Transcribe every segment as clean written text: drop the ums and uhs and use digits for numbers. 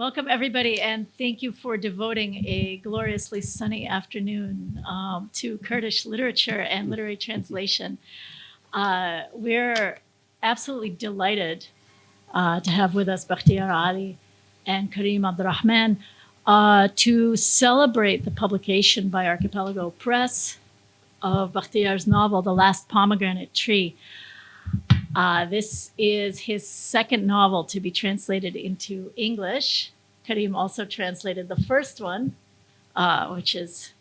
Welcome, everybody, and thank you for devoting a gloriously sunny afternoon to Kurdish literature and literary translation. We're absolutely delighted to have with us Bachtyar Ali and Kareem Abdulrahman to celebrate the publication by Archipelago Press of Bachtyar's novel, The Last Pomegranate Tree. This is his second novel to be translated into English. Kareem also translated the first one, which is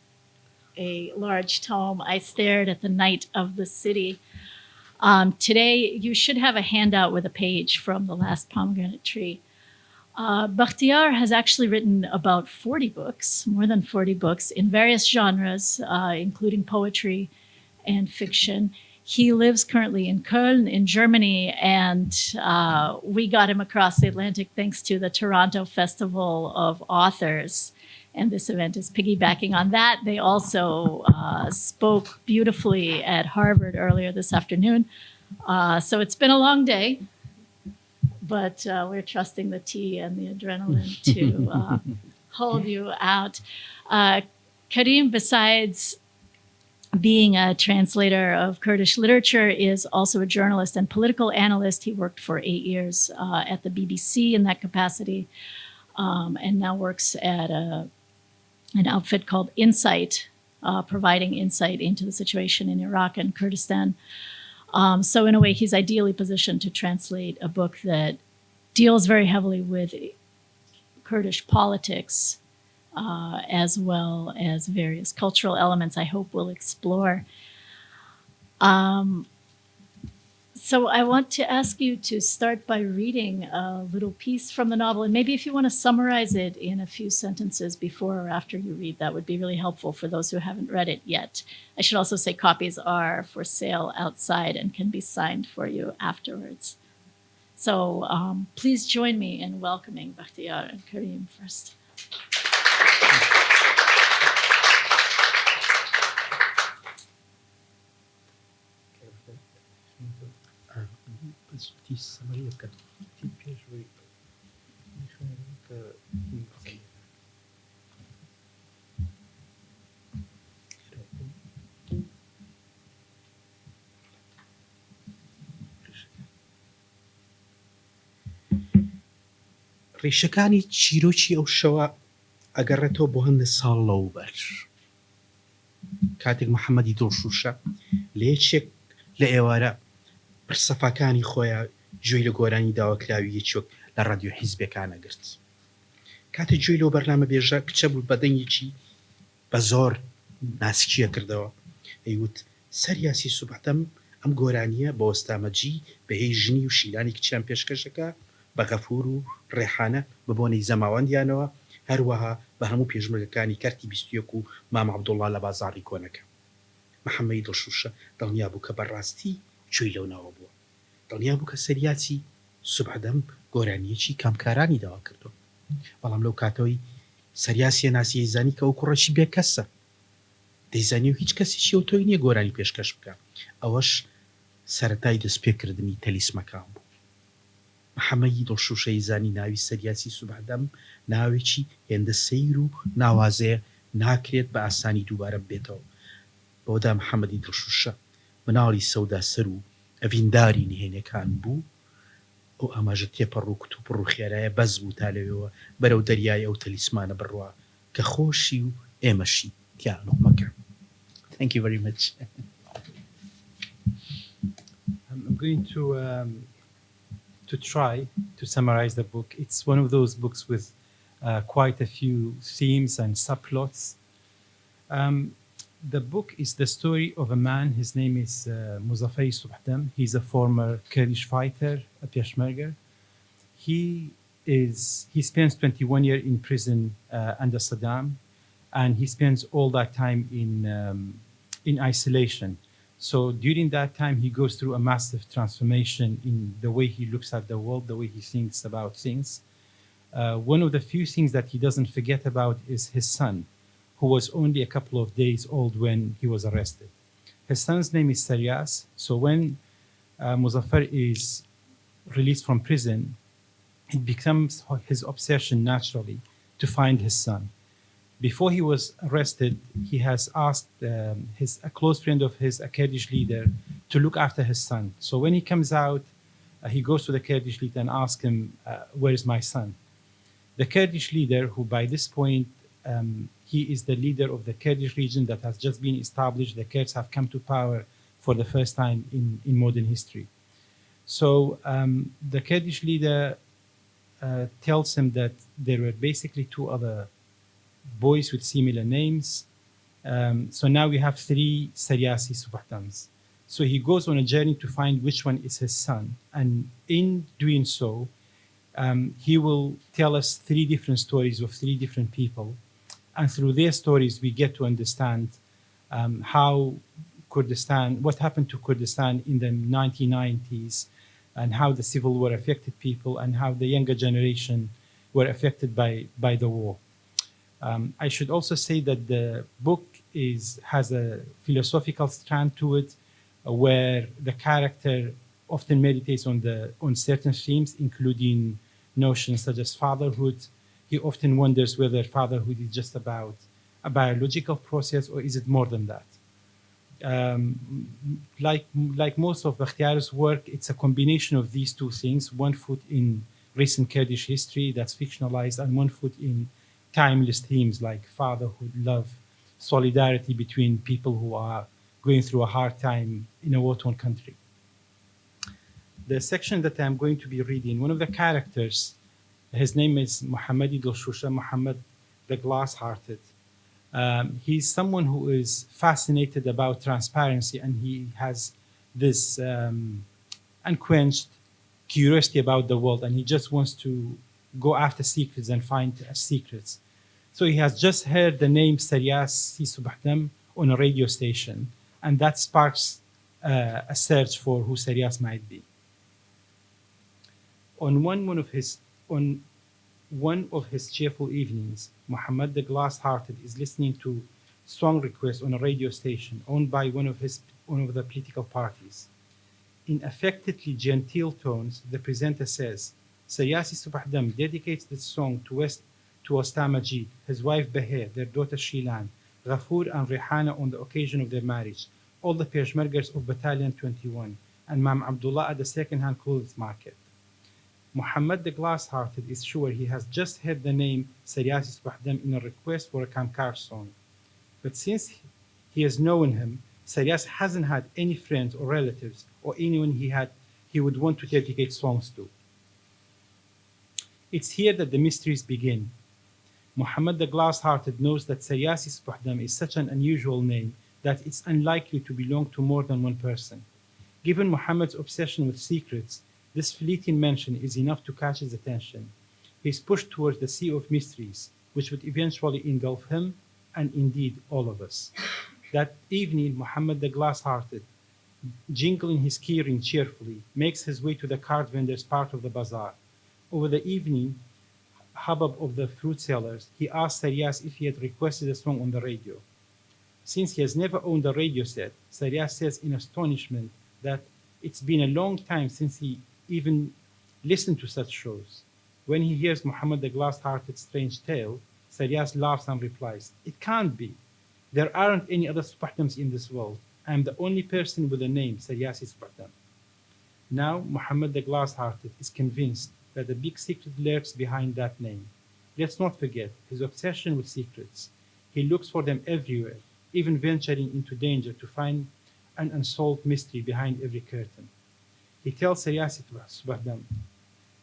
a large tome, I Stared at the Night of the City. Today, you should have a handout with a page from The Last Pomegranate Tree. Bachtyar has actually written about 40 books, more than 40 books, in various genres, including poetry and fiction. He lives currently in Köln, in Germany, and we got him across the Atlantic thanks to the Toronto Festival of Authors. And this event is piggybacking on that. They also spoke beautifully at Harvard earlier this afternoon. So it's been a long day, but we're trusting the tea and the adrenaline to hold you out. Kareem, besides being a translator of Kurdish literature, is also a journalist and political analyst. He worked for 8 years at the BBC in that capacity, and now works at an outfit called Insight, providing insight into the situation in Iraq and Kurdistan. So in a way, he's ideally positioned to translate a book that deals very heavily with Kurdish politics, as well as various cultural elements I hope we'll explore. So I want to ask you to start by reading a little piece from the novel, and maybe if you want to summarize it in a few sentences before or after you read, that would be really helpful for those who haven't read it yet. I should also say copies are for sale outside and can be signed for you afterwards. So please join me in welcoming Bachtyar and Kareem first. ڕیشەکانی چیرۆکی ئەو شەوە ئەگەڕێتەوە بۆ هەندێک ساڵ لەوبەر. کاتێک محەممەدی دڵشوشە لە یەکێک لە ئێوارە پرسەفاکانی خۆیان گوێی لە گۆرانی داواکراوی یەکێک لە ڕادیۆ حیزبەکانە گرت. کاتێک گوێی لەو بەرنامە بێژە کچە بوو بەدەنگێکی بە زۆر ناسکیە کردەوە. ئەیوت سەر یاسی سوبحدەم ئەم گۆرانیە بە وەستامەجی بەهێی ژنی و شیلانی کچیان پێشکەشەکە بە غەفور و ڕێحانە ببۆنەی زەماوەندیانەوە، هەروەها بە هەموو پێشمەرگەکانی کەرتی 21 و مام عەبدوڵڵا لە بازاڕی کۆنەکە. محەممەدی دڵشوشە دڵنیا بوو کە بەڕاستی گوێی لەو ناوە بووە. دڵنیا بوو کە سەریاچی سوبحدەم گۆرانیەکی کامکارانی داوا کردو. بەڵام لەو کاتەوەی سەریاسیە ناسیەی زانی کە ئەو کوڕەشی بێکەسە. دەیزانی و هیچ کەسیشی ئەو تۆی نییە گۆرانی پێشکەش بکە. ئەوەش سەرەتای دەستپێکردنی تەلیسمەکان بوو. محەممەدی دڵشوشەی زانی ناوی سەریاسی سوبحدەم ناوێکی هێندە سەیر و ناوازەیە ناکرێت بە ئاسانی دووبارە بێتەوە. بۆدا محەممەدی دڵشوشە مناڵی سەودا سەر و ئەڤینداری نهێنەکان بوو. ئەو ئاماژە تێپەڕ و کتوپڕ و خێرایە بەز بوو تا لەوێەوە بەرەو دەریای ئەو تەلیسمانە بڕوا کە خۆشی و ئێمەشی تیا نوحمەکە. Thank you very much. I'm going to try to summarize the book. It's one of those books with quite a few themes and subplots. The book is the story of a man. His name is Muzaffar Subhdam. He's a former Kurdish fighter, a Peshmerga. He spends 21 years in prison under Saddam, and he spends all that time in isolation. So during that time, he goes through a massive transformation in the way he looks at the world, the way he thinks about things. One of the few things that he doesn't forget about is his son, who was only a couple of days old when he was arrested. His son's name is Saryas. So when Muzaffar is released from prison, it becomes his obsession naturally to find his son. Before he was arrested, he has asked a close friend of his, a Kurdish leader, to look after his son. So when he comes out, he goes to the Kurdish leader and asks him, where is my son? The Kurdish leader, who by this point, he is the leader of the Kurdish region that has just been established. The Kurds have come to power for the first time in modern history. So the Kurdish leader tells him that there were basically two other boys with similar names. So now we have three Saryasi Subahdams. So he goes on a journey to find which one is his son. And in doing so, he will tell us three different stories of three different people. And through their stories, we get to understand how Kurdistan, what happened to Kurdistan in the 1990s, and how the civil war affected people, and how the younger generation were affected by the war. I should also say that the book has a philosophical strand to it, where the character often meditates on certain themes, including notions such as fatherhood. He often wonders whether fatherhood is just about a biological process, or is it more than that? Like most of Bachtyar's work, it's a combination of these two things: one foot in recent Kurdish history that's fictionalized, and one foot in timeless themes like fatherhood, love, solidarity between people who are going through a hard time in a war-torn country. The section that I'm going to be reading, one of the characters, his name is Muhammad Shusha, Muhammad the Glass-Hearted. He's someone who is fascinated about transparency, and he has this unquenched curiosity about the world, and he just wants to go after secrets and find secrets. So he has just heard the name Saryasi Subahdam on a radio station, and that sparks a search for who Saryas might be. On one of his cheerful evenings, Muhammad the Glass-Hearted is listening to song requests on a radio station owned by one of the political parties. In affectedly genteel tones, the presenter says, Saryasi Subahdam dedicates this song to Wasta Majid, his wife Baher, their daughter Shilan, Ghafoor and Rehana on the occasion of their marriage, all the Peshmergas of Battalion 21, and Mam Abdullah at the second-hand clothes market. Muhammad the Glass-Hearted is sure he has just heard the name Saryasi Subahdam in a request for a Kamkar song. But since he has known him, Saryas hasn't had any friends or relatives or anyone he would want to dedicate songs to. It's here that the mysteries begin. Muhammad the Glass-Hearted knows that Saryasi Subahdam is such an unusual name that it's unlikely to belong to more than one person. Given Muhammad's obsession with secrets, this fleeting mention is enough to catch his attention. He is pushed towards the sea of mysteries, which would eventually engulf him and indeed all of us. That evening, Muhammad the Glass-Hearted, jingling his keyring cheerfully, makes his way to the card vendor's part of the bazaar. Over the evening hubbub of the fruit sellers, he asked Saryas if he had requested a song on the radio. Since he has never owned a radio set, Saryas says in astonishment that it's been a long time since he even listened to such shows. When he hears Muhammad the Glass-Hearted's strange tale, Saryas laughs and replies, "It can't be. There aren't any other Subahdams in this world. I am the only person with a name, Saryasi Subahdam." Now, Muhammad the Glass-Hearted is convinced that a big secret lurks behind that name. Let's not forget his obsession with secrets. He looks for them everywhere, even venturing into danger to find an unsolved mystery behind every curtain. He tells Saryasi Subahdam,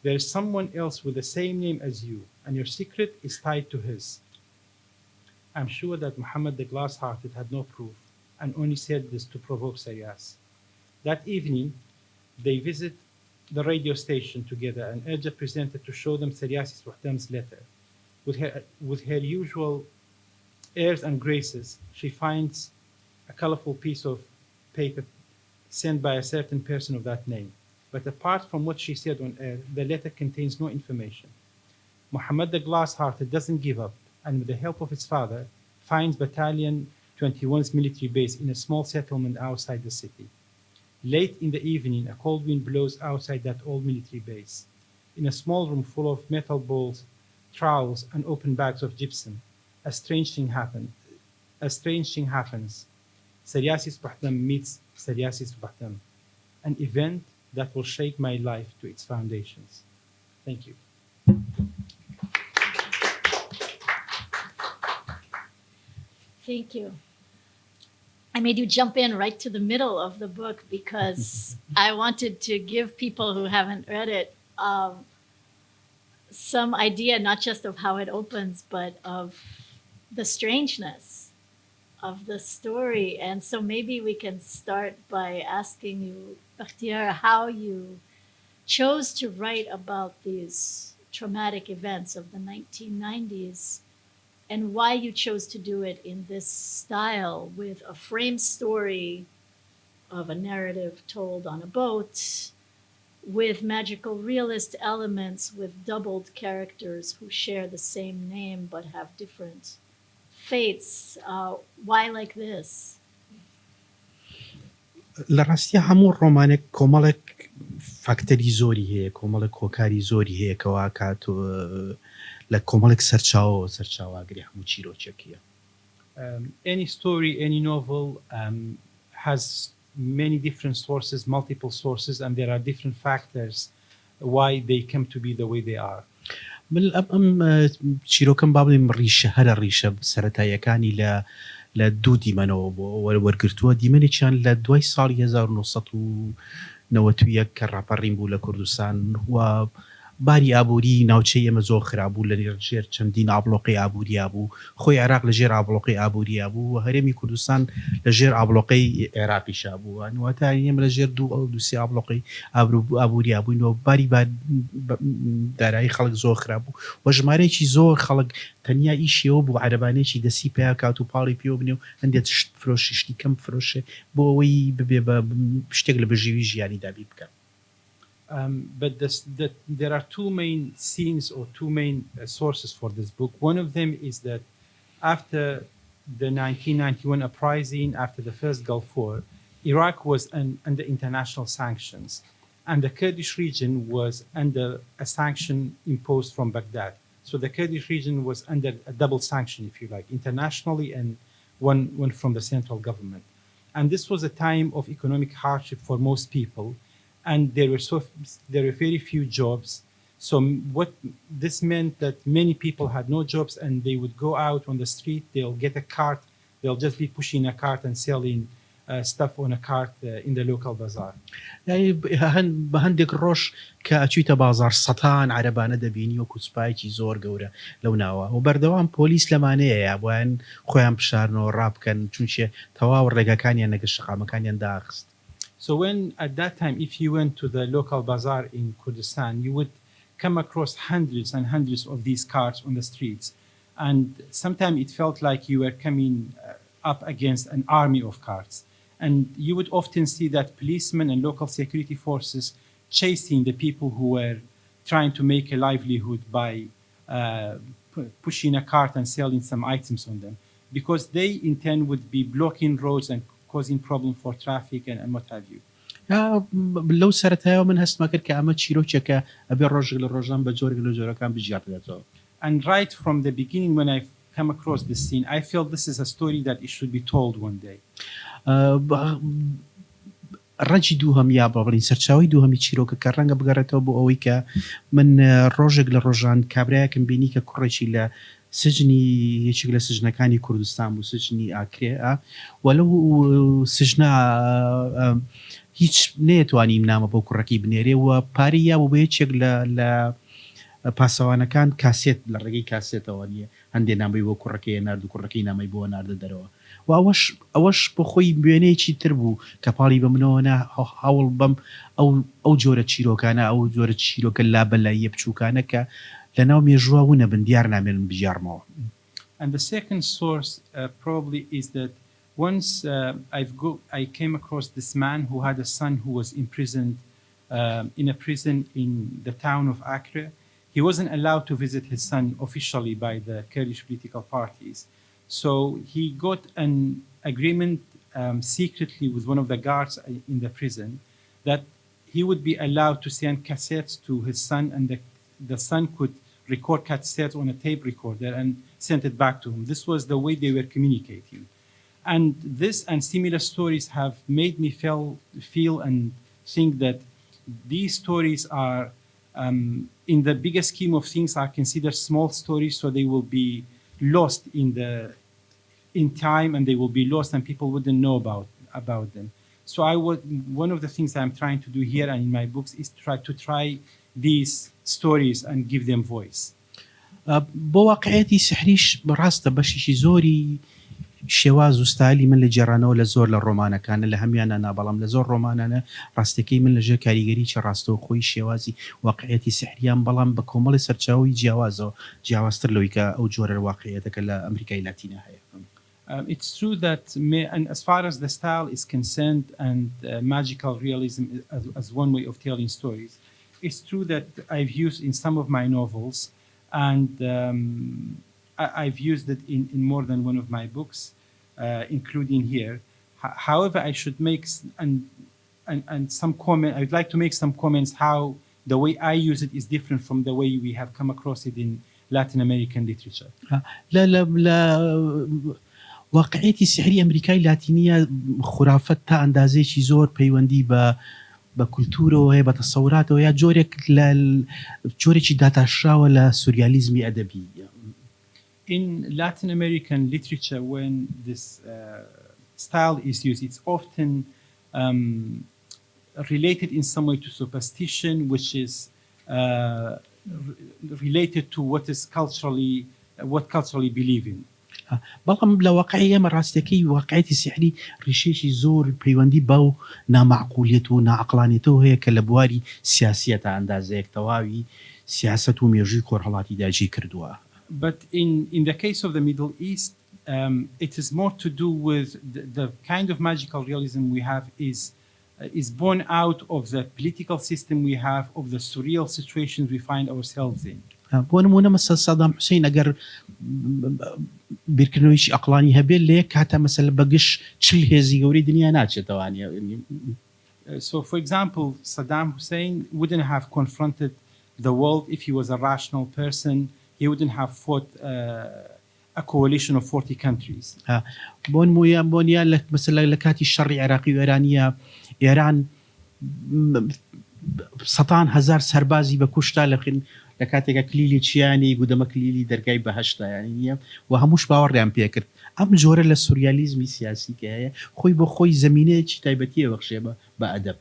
"There is someone else with the same name as you, and your secret is tied to his." I'm sure that Muhammad the Glass-Hearted had no proof and only said this to provoke Saryas. That evening, they visit the radio station together and urge the presenter to show them Saryasi Subahdam's letter. With her usual airs and graces, she finds a colorful piece of paper sent by a certain person of that name. But apart from what she said on air, the letter contains no information. Muhammad the Glass-Hearted doesn't give up, and with the help of his father, finds Battalion 21's military base in a small settlement outside the city. Late in the evening, a cold wind blows outside that old military base. in a small room full of metal balls, trowels, and open bags of gypsum. A strange thing happened. A strange thing happens. Seriasi Subahdam meets Seriasi Subahdam, an event that will shake my life to its foundations. Thank you. Thank you. I made you jump in right to the middle of the book because I wanted to give people who haven't read it some idea, not just of how it opens, but of the strangeness of the story. And so maybe we can start by asking you, Bachtyar, how you chose to write about these traumatic events of the 1990s and why you chose to do it in this style with a frame story of a narrative told on a boat, with magical realist elements, with doubled characters who share the same name but have different fates. Why like this? لە ڕاستی هەموو ڕۆمانێک کۆمەڵێک فاکتەری زۆری هەیە کۆمەڵێک هۆکاری زۆری هەیە کەوا کات لە کۆمەڵێک سەرچاواگری هەموو چیرۆکێکیە. Any story, any novel has many different sources, multiple sources, and there are different factors why they come to be the way they are. ئەم چیرۆکەم با بڵێم ڕیشە هەرە ڕیشە سەرەتاییەکانی لە دوو دیمەنەوە بۆ وەرگرتووە دیمەنێکیان لە دوای ساڵی 1990 کە ڕاپەڕین بوو لە کوردستان و باری ئابووری ناوچەی ئێمە زۆر خراببوو لە نێرژێر چەندین ئابلۆقی ئابووریا بوو خۆی عێراق لە ژێر ئابلۆقی ئابووریا بوو و هەرێمی کوردستان لە ژێر ئابلۆقەی عێراقیشا بوو واتای ئێمە لە ژێر دووسێ ئابلۆقی ئابووریا بووینەوە باری دارایی خەڵک زۆر خراپ بوو و ژمارەیەکی زۆر خەڵک تەنیا ئیشیەوە بوو عەرەبانێکی دەسی پێیا کات و پاڵی پێوە بنێ و هەندێک شت فرۆشی شتی کەم فرۆشێ بۆ ئەوەی ببێ بە شتێک لە بەژێوی ژیانی دابی بکەن. But there are two main scenes or two main sources for this book. One of them is that after the 1991 uprising, after the first Gulf War, Iraq was under international sanctions, and the Kurdish region was under a sanction imposed from Baghdad. So the Kurdish region was under a double sanction, if you like, internationally and one from the central government. And this was a time of economic hardship for most people. And there were very few jobs. So what this meant that many people had no jobs and they would go out on the street, they'll get a cart, they'll just be pushing a cart and selling stuff on a cart in the local bazaar. بە هەندێک ڕۆژ کە ئەچوویتە بازار سەتان عەرەبانە دەبینی و کوچپایەکی زۆر گەورە لەو ناوە و بەردەوام پۆلیس لەمانەیە بۆیان خۆیان بشارنەوە ڕابکەن چونچێ تەواو ڕێگەکانیان نەگەشت شەقامەکانیان داخست. So when at that time, if you went to the local bazaar in Kurdistan, you would come across hundreds and hundreds of these carts on the streets. And sometimes it felt like you were coming up against an army of carts. And you would often see that policemen and local security forces chasing the people who were trying to make a livelihood by pushing a cart and selling some items on them. Because they in turn would be blocking roads and causing problem for traffic and what have you. لەو سەرەتایەوە من هەستما کرد کە ئەمە چیرۆکێکە ئەبێ ڕۆژێک لە ڕۆژان بە جۆرێک لە جۆرەکان بژاردێتەوە. And right from the beginning when I come across this scene, I felt this is a story that it should be told one day. ڕەنجی دووهەم یا بڵین سەرچاوی دووهەمی چیرۆکە کە ڕەنگە بگەڕێتەوە بۆ ئەوەی کە من ڕۆژێک لە ڕۆژان کابرایەکم بینی کە کوڕێکی لە سجنی یەکێک لە سجنەکانی کوردستان بوو سجنی ئاکرێ وەلەو سجنە هیچ نێتوانیم نامە بۆ کوڕەکەی بنێرێ و پارەی یا بۆ یەکێک لە پاسەوانەکان کاسێت لە ڕێگەی کاسێتەوە نیە هەندێ نامەی بۆ کوڕەکەی نرد و کوڕەکەی نامەی بۆ ناردە دەرەوە و ئەوەش بۆ خۆی وێنەیەکی تر بوو کە پاڵی بە منەوەنا هەوڵ بەم ئەو جۆرە چیرۆکانە ئەو جۆرە چیرۆکە لابەلاییە بچووکانە کە لەناو مێژووە ونە بن دیار نامێنم بژارمەوە. And the second source probably is that once I came across this man who had a son who was imprisoned in a prison in the town of Acre. He wasn't allowed to visit his son officially by the Kurdish political parties. So he got an agreement secretly with one of the guards in the prison that he would be allowed to send cassettes to his son, and the son could record cassettes on a tape recorder and send it back to him. This was the way they were communicating. And this and similar stories have made me feel and think that these stories are, in the bigger scheme of things, are considered small stories, so they will be lost in time, and they will be lost, and people wouldn't know about them. So one of the things I'm trying to do here and in my books is to try these stories and give them voice. بۆ واقعەتی سحریش بەڕاستە بەشیشی زۆری شێواز و ستایلی من لە جێڕانەوە لە زۆر لە ڕۆمانەکانە لە هەمیانە بەڵام لە زۆر ڕۆمانانە ڕاستەکەی من لەژێر کاریگەری چه ڕاستەوە خۆی شێوازی واقعەتی سحریان بەڵام بە کۆمەڵی سەرچاوی جیاوازەوە جیاوازتر لەوەی کە ئەو جۆرە واقعەتەکە لە ئەمریکای لاتینە هەیە. It's true that, and as far as the style is concerned, and magical realism as one way of telling stories, it's true that I've used in some of my novels, and I've used it in more than one of my books, including here. However, I should make and some comment. I'd like to make some comments how the way I use it is different from the way we have come across it in Latin American literature. لا واقعیتی سحری ئەمریکای لاتینیە خوراافەت تا ئەندازێکی زۆر پەیوەندی بە کولتورەوە هەیە بە تەسەوراتەوە یا جۆرێکی داتاشراوە لە سوریالیزمی ئەدەبی. In Latin American literature, when this style is used, it's often related in some way to superstition, which is related to what culturally believe in. بەڵام لە واقعی ئەمە ڕاستەکەی واقعیەتی سحری ڕیشێکی زۆر پەیوەندی بەو نامەعقولیەت و نائەقڵانیەتەوە هەیە کە لە بواری سیاسیە تا ئەندازەیەک تەواوی سیاست و مێژووی کۆڕهەڵاتیدا جێ کردووە. But in the case of the Middle East, it is more to do with the kind of magical realism we have is born out of the political system we have, of the surreal situations we find ourselves in. بۆ نمونە مەسەل سەدام حوسێن ئەگەر بیرکردنەوەیکی ئەقڵانی هەبێت لە یەک کاتە مەسەل بەگشت چل هێزی گەورەی دنیا ناچێتەوانێ. So, for example, Saddam Hussein wouldn't have confronted the world if he was a rational person. He wouldn't have fought a coalition of 40 countries. بۆ نمونە مەسەل لە کاتی شەڕی عێراقی و ئێرانیە ئێران سەدان هەزار سەربازی بە کوشتا لە کاتێکە کلیلی چیانی گودەمە کلیلی دەرگای بەهەشتا یانی نییە و هەمووش باوەڕیان پێکرد. ئەم جۆرە لە سوریالیزمی سیاسی کە هەیە خۆی بۆ خۆی زەمینەیەکی تایبەتیە بەخشێ بە ئەدەب.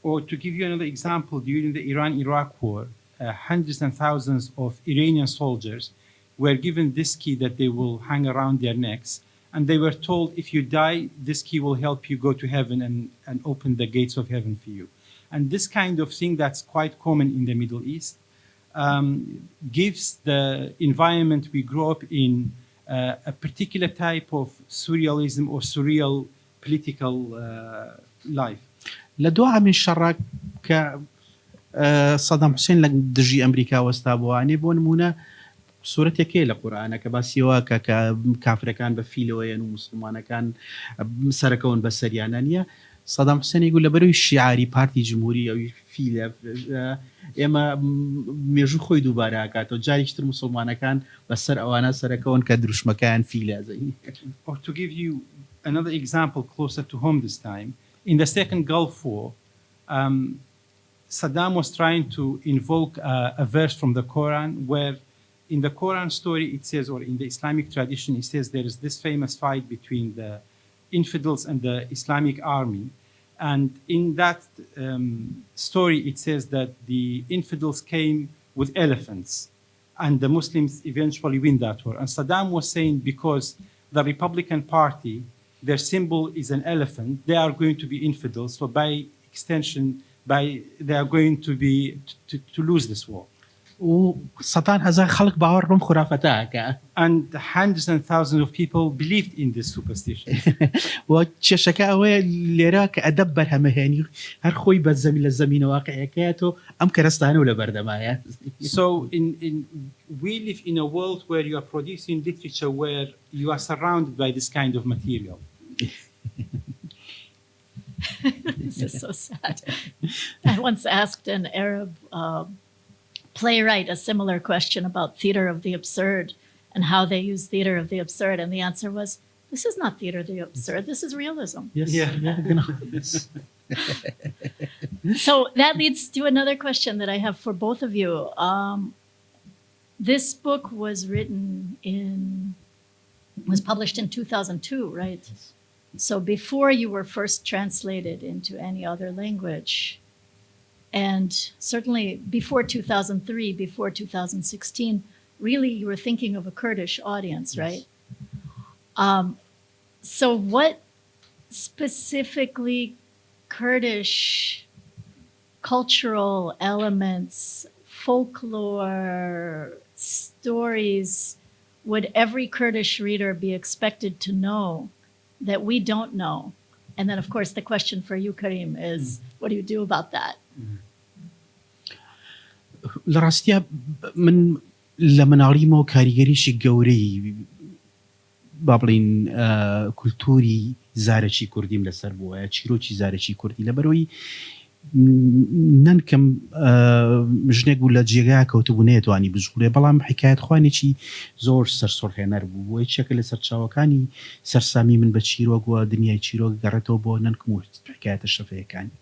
Or to give you another example, during the Iran-Iraq war, hundreds and thousands of Iranian soldiers were given this key that they will hang around their necks, and they were told, if you die, this key will help you go to heaven and open the gates of heaven for you. And this kind of thing that's quite common in the Middle East gives the environment we grew up in a particular type of surrealism or surreal political life. لە دووە من شەڕێک کە سەدام حوسێن لە دژی ئەمریکا وەستا بووانێ بۆ نمونە سورەتێکێ لە قورئانە کە باسیەوە کە کافرەکان بە فیلەوەیەن و مسلمانەکان سەرەکەون بە سەریانە نییە. سەدام حوسێن یگو لە بەرەوەی شیعاری پارتی جمهوری ئەوی فیلە ئێمە مێژوو خۆی دووبارە ئاکاتەوە جارێکتر مسلمانەکان بەسەر ئەوانە سەرەکەون کە دروشمەکان فیلە. Or to give you another example closer to home this time, in the Second Gulf War, Saddam was trying to invoke a verse from the Quran where in the Quran story it says, or in the Islamic tradition it says, there is this famous fight between the infidels and the Islamic army. And in that story it says that the infidels came with elephants and the Muslims eventually win that war. And Saddam was saying, because the Republican Party, their symbol is an elephant, they are going to be infidels, so by extension they are going to be to lose this war. و سەدان هەزار خەڵک باوەڕ بەم خوراافەتەکە. And hundreds and thousands of people believed in this superstition. و کێشەکە ئەوەیە لێرە کە ئەدەب بەرهەمەهێنی هەر خۆی بەزەمی لە زەمینە واقعیەکەیەتەوە ئەم کەرەستانە و لە بەردەمایە. So we live in a world where you are producing literature where you are surrounded by this kind of material. This is so sad. I once asked an Arab playwright a similar question about theater of the absurd and how they use theater of the absurd. And the answer was, this is not theater of the absurd. This is realism. Yes. Yes. So that leads to another question that I have for both of you. This book was published in 2002, right? So before you were first translated into any other language, and certainly before 2003, before 2016, really you were thinking of a Kurdish audience, right? So what specifically Kurdish cultural elements, folklore, stories would every Kurdish reader be expected to know that we don't know? And then, of course, the question for you, Kareem, is what do you do about that? لراستيا من لمناڵیمەوە کاریگەریشی گەورەی با بڵین کولتوری زارێکی کوردیم لەسەر بووە چیرۆکی زارێکی کوردی لەبەرەوەی نەنکەم ژنێک بوو لە جێگا کەوتبوو نەیەتوانی بژغورێ بەڵام حکایەت خوانێکی زۆر سەرسۆڕهێنەر بوو بۆی چێکە لە سەرچاوەکانی سەرسامی من بە چیرۆکوە دنیای چیرۆک گەڕێتەوە بۆ نەنکم و حکایەتە شەفەیەکانی.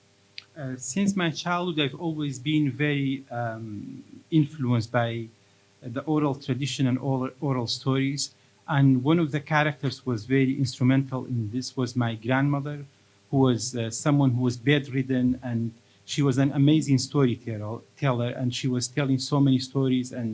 Since my childhood, I've always been very influenced by the oral tradition and oral stories. And one of the characters who was very instrumental in this was my grandmother, who was someone who was bedridden, and she was an amazing storyteller, and she was telling so many stories, and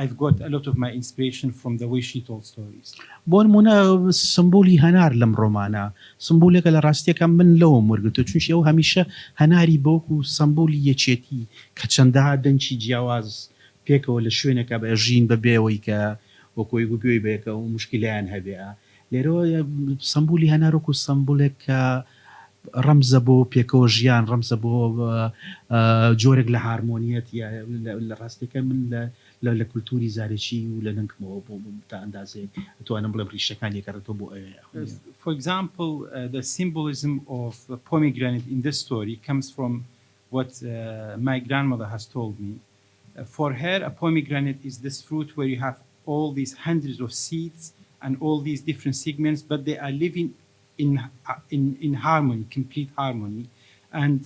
I've got a lot of my inspiration from the way she told stories. بۆ نمونە سمبولی هەنار لەم ڕۆمانە سمبولێکە لە ڕاستیەکە من لەوم وەرگرتووە چونکی ئەو هەمیشە هەناری بۆکو سمبولی یەکێتی کە چەندەها دەنگی جیاواز پێکەوە لە شوێنێکە بەژین بەبێەوەی کە وەکۆی گوگوێی بێکە و مشکلیان هەبێ لێرەوە سمبولی هەنار وەکو سمبولێک کە ڕەمزە بۆ پێکەوە ژیان ڕەمزە بۆ جۆرێک لە هارمۆنیەت لە ڕاستیەکە من لە کولتوری زارێکی و لە ننکمەوە بۆ تا ئەندازێک ئەتوانم بڵێم ڕیشەکان یەکەڕێتەوە بۆ ئەوەیە. For example, the symbolism of the pomegranate in this story comes from what my grandmother has told me. For her, a pomegranate is this fruit where you have all these hundreds of seeds and all these different segments, but they are living in harmony, complete harmony. And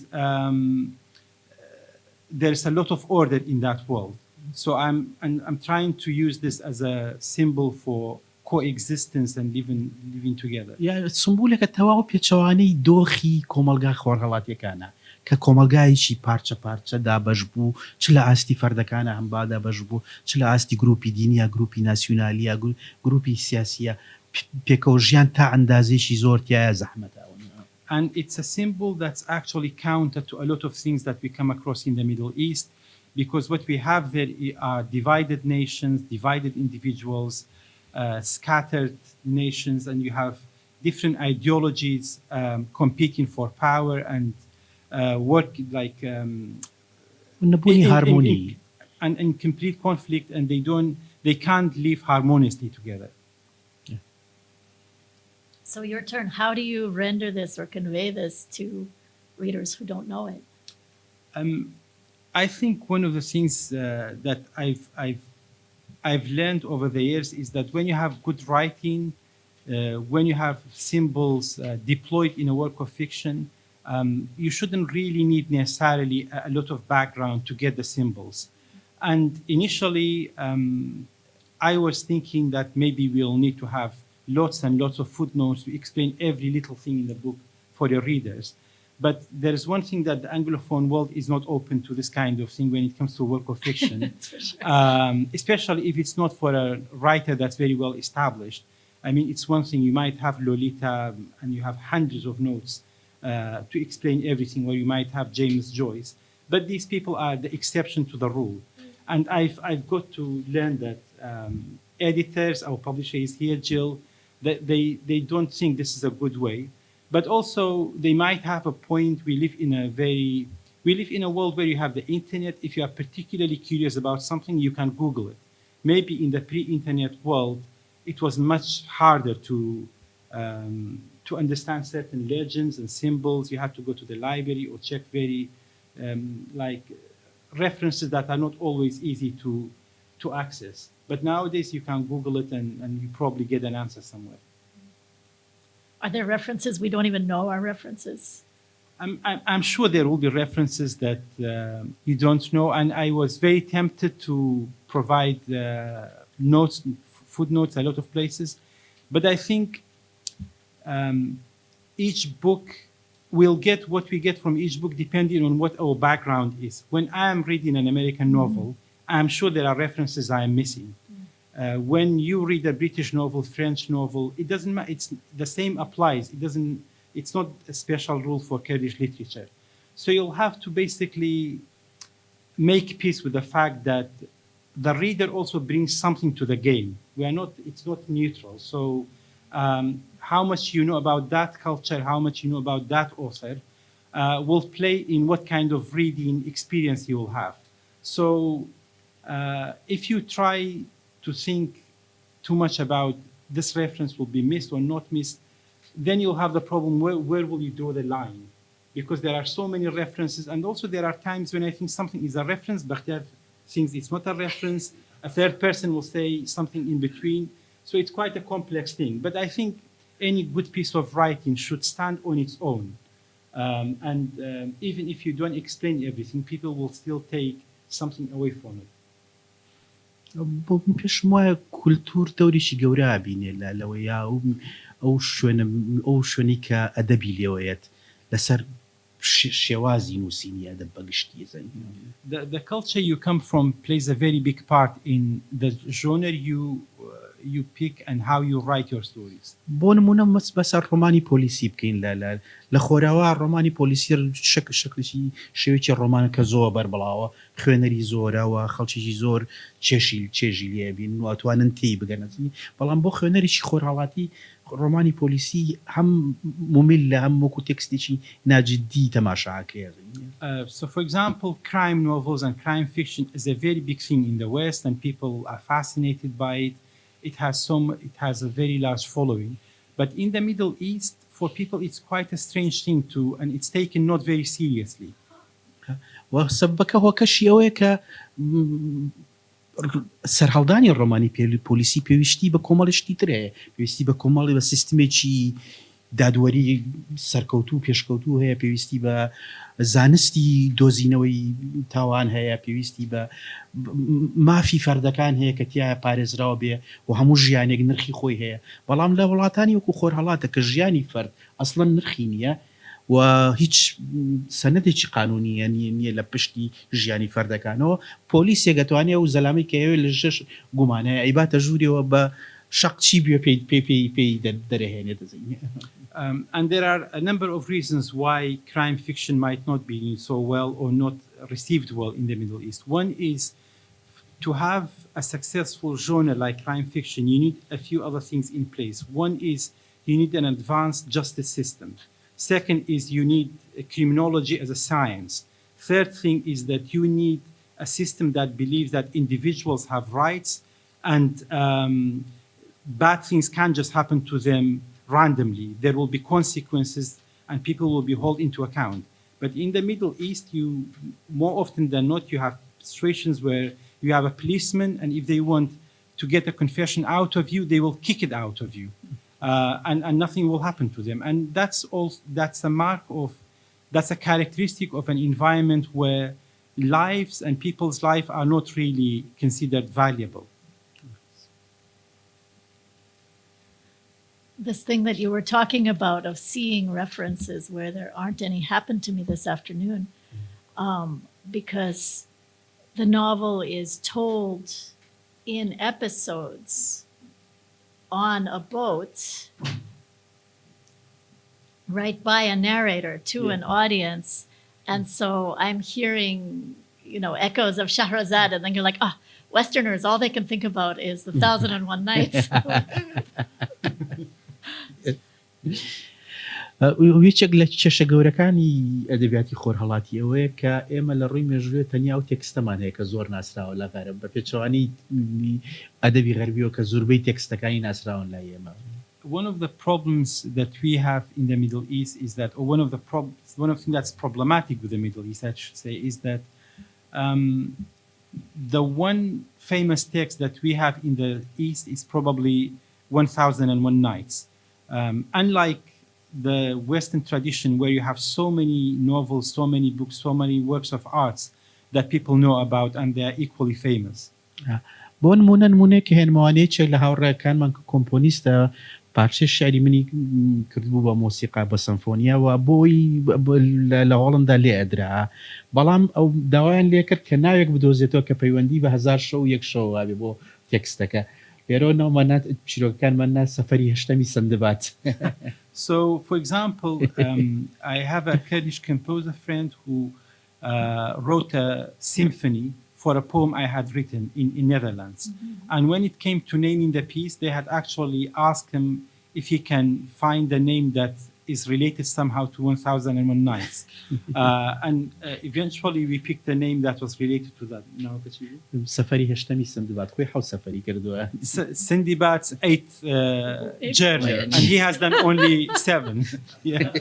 there's a lot of order in that world. So I'm trying to use this as a symbol for coexistence and living together. یا سمبولێکە تەواو پێچەوانەی دۆخی کۆمەلگا خۆرهەڵاتیەکانە کە کۆمەلگایکی پارچە پارچە دابەش بوو چ لە ئاستی فەردەکانە هەمبا دابەش بوو چ لە ئاستی گروپی دینیە گروپی ناسیۆنالیە گروپی سیاسیە پێکەوە ژیان تا ئەندازێکی زۆر تایە زەحمەتە. And it's a symbol that's actually counter to a lot of things that we come across in the Middle East, because what we have there are divided nations, divided individuals, scattered nations, and you have different ideologies competing for power and work like نەبوونی هارمۆنی and in complete conflict, and they can't live harmoniously together. So your turn, how do you render this or convey this to readers who don't know it? I think one of the things that I've learned over the years is that when you have good writing, when you have symbols deployed in a work of fiction, you shouldn't really need necessarily a lot of background to get the symbols. And initially, I was thinking that maybe we'll need to have lots and lots of footnotes to explain every little thing in the book for your readers. But there is one thing that the Anglophone world is not open to this kind of thing when it comes to work of fiction, especially if it's not for a writer that's very well established. I mean, it's one thing, you might have Lolita and you have hundreds of notes to explain everything, or you might have James Joyce. But these people are the exception to the rule. And I've got to learn that editors, our publisher is here, Jill, that they don't think this is a good way. But also, they might have a point. We live in a world where you have the internet. If you are particularly curious about something, you can Google it. Maybe in the pre-internet world, it was much harder to to understand certain legends and symbols, you have to go to the library or check very like references that are not always easy to access. But nowadays you can Google it and you probably get an answer somewhere. Are there references we don't even know are references? I'm sure there will be references that you don't know, and I was very tempted to provide notes, footnotes, a lot of places, but I think each book will get what we get from each book depending on what our background is. When I am reading an American novel, I'm sure there are references I am missing. When you read a British novel, French novel, it doesn't matter. It's the same applies. It's not a special rule for Kurdish literature. So you'll have to basically make peace with the fact that the reader also brings something to the game. It's not neutral. So how much you know about that culture, how much you know about that author will play in what kind of reading experience you will have. So if you try to think too much about this reference will be missed or not missed, then you'll have the problem, where will you draw the line? Because there are so many references, and also there are times when I think something is a reference, Bachtyar thinks it's not a reference, a third person will say something in between. So it's quite a complex thing. But I think any good piece of writing should stand on its own. Even if you don't explain everything, people will still take something away from it. بۆ پێشم وایە کولتور دەوریشی گەورە بینێ لەوەیە ئەو شوێنی کە ئەدەبی لێوەیەت لەسەر شێوازی نووسینی ئەدەب بەگشتی زەنگی. The culture you come from plays a very big part in the genre you pick and how you write your stories. بۆ نمونە بەسەر ڕۆمانی پۆلیسی بکەین لە خۆراوە ڕۆمانی پۆلیسی شکلشی شێوەیەکی ڕۆمانەکە زۆر بەربڵاوە، خوێنەری زۆرەوە، خەڵکیی زۆر چێژی لێبین و ئەتوانن تێی بگەنەچنی، بەڵام بۆ خوێنەرێکی خۆرهەڵاتی ڕۆمانی پۆلیسی هەم مومیل لە هەم وەکو تێکستێکی ناجددی تەماشاکەیە. So for example, crime novels and crime fiction is a very big thing in the West and people are fascinated by it. It has a very large following. But in the Middle East, for people, it's quite a strange thing and it's taken not very seriously. وسبەکە هۆکەشی ئەوەیە کە سەرهەڵدانی ڕۆمانی پۆلیسی پێویستی بە کۆمەڵشتی ترەیە، پێویستی بە کۆمەڵی بە سیستمێکی دادوەری سەرکەوتوو پێشکەوتوو هەیە، پێویستی بە زانستی دۆزینەوەی تاوان هەیە، پێویستی بە مافی فەردەکان هەیە کە تایە پارێزراوە بێ و هەموو ژیانێک نرخی خۆی هەیە. بەڵام لە وڵاتانی وەکو خۆرهەڵاتە کە ژیانی فەرد ئەسڵەن نرخی نییە و هیچ سەنەدێکی قانونیە نییە لە پشتی ژیانی فەردەکانەوە، پۆلیسێک دەتوانێت و زەلامی کە ئەوێ لە ژێر گومانەیە ئەیباتە ژوورەوە بە شەق چی بێ پێی دەرەهێنێتە زەینێ. And there are a number of reasons why crime fiction might not be so well or not received well in the Middle East. One is to have a successful genre like crime fiction, you need a few other things in place. One is you need an advanced justice system. Second is you need criminology as a science. Third thing is that you need a system that believes that individuals have rights and bad things can't just happen to them randomly. There will be consequences and people will be held into account. But in the Middle East, more often than not, you have situations where you have a policeman and if they want to get a confession out of you, they will kick it out of you. And nothing will happen to them. And that's a characteristic of an environment where lives and people's life are not really considered valuable. This thing that you were talking about of seeing references where there aren't any happened to me this afternoon, because the novel is told in episodes on a boat right by a narrator to an audience. And so I'm hearing, echoes of Shahrazad, and then you're like, Westerners, all they can think about is the 1001 Nights. یەکێک لە کێشە گەورەکانی ئەدەبیاتی خۆرهەڵاتی ئەوەیە کە ئێمە لە ڕووی مێژوویە تەنیا و تێکستەمان هەیە کە زۆر ناسراوە لەبارە بە پێچەوانی ئەدەبی غەربیەوە کە زۆربەی تێکستەکانی ناسراون لای ئێمە. one of the problems that we have in the Middle East is that, or one of the thing that's problematic with the Middle East, I should say, is that the one famous text that we have in the East is probably 1001 Nights. Unlike the Western tradition where you have so many novels, so many books, so many works of arts that people know about and they are equally famous. بۆ نمونەیەک هێنمەوانەیەکێک لە هاوڕێیەکانمان کە کۆمپۆنیستە پارچەی شعری منی کردبوو بە مۆسیقا بە سەمفۆنیەوە بۆی لە هۆڵندا لێ ئەدرا بەڵام ئەو داوایان لێ کرد کە ناوێک بدۆزێتەوە کە پەیوەندی بە 1000 شەو و 1 شەو وابێ بۆ تێکستەکە لێرەوە چیرۆکەکانمان سەفەری هەشتەمی سندباد. So, for example, I have a Kurdish composer friend who wrote a symphony for a poem I had written in Netherlands. Mm-hmm. And when it came to naming the piece, they had actually asked him if he can find a name that is related somehow to 1001 Nights. And eventually we picked a name that was related to that. سەفەری هەشتەمی سندباد خۆی حەوت سەفەری کردووە. Sindbad's 8th journey, and he has done only 7. Yeah.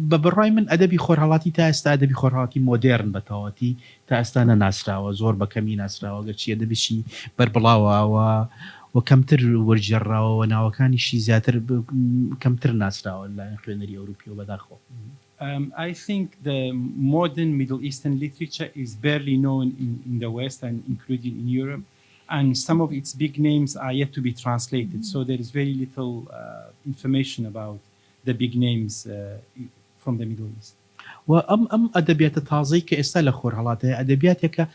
بە بڕای من ئەدەبی خۆرهەڵاتی تا ئێستا ئەدەبی خۆرهەڵاتی مۆدێرن بە تەواوەتی تا ئێستا نەناسراوە زۆر بەکەمی ناسراوە گەرچی ئەدەبیشی بەربڵاوەوە و کەمتر وەرجێڕاوە و ناوەکانیشی زیاتر کەمتر ناسراوە لە خوێنەری ئەوروپیەوە بەداخۆ. I think the modern Middle Eastern literature is barely known in the West and including in Europe, and some of its big names are yet to be translated. So there is very little information about the big names from the Middle East. وأم أدبيات تازي كإستاله خورهالاتها أدبياتك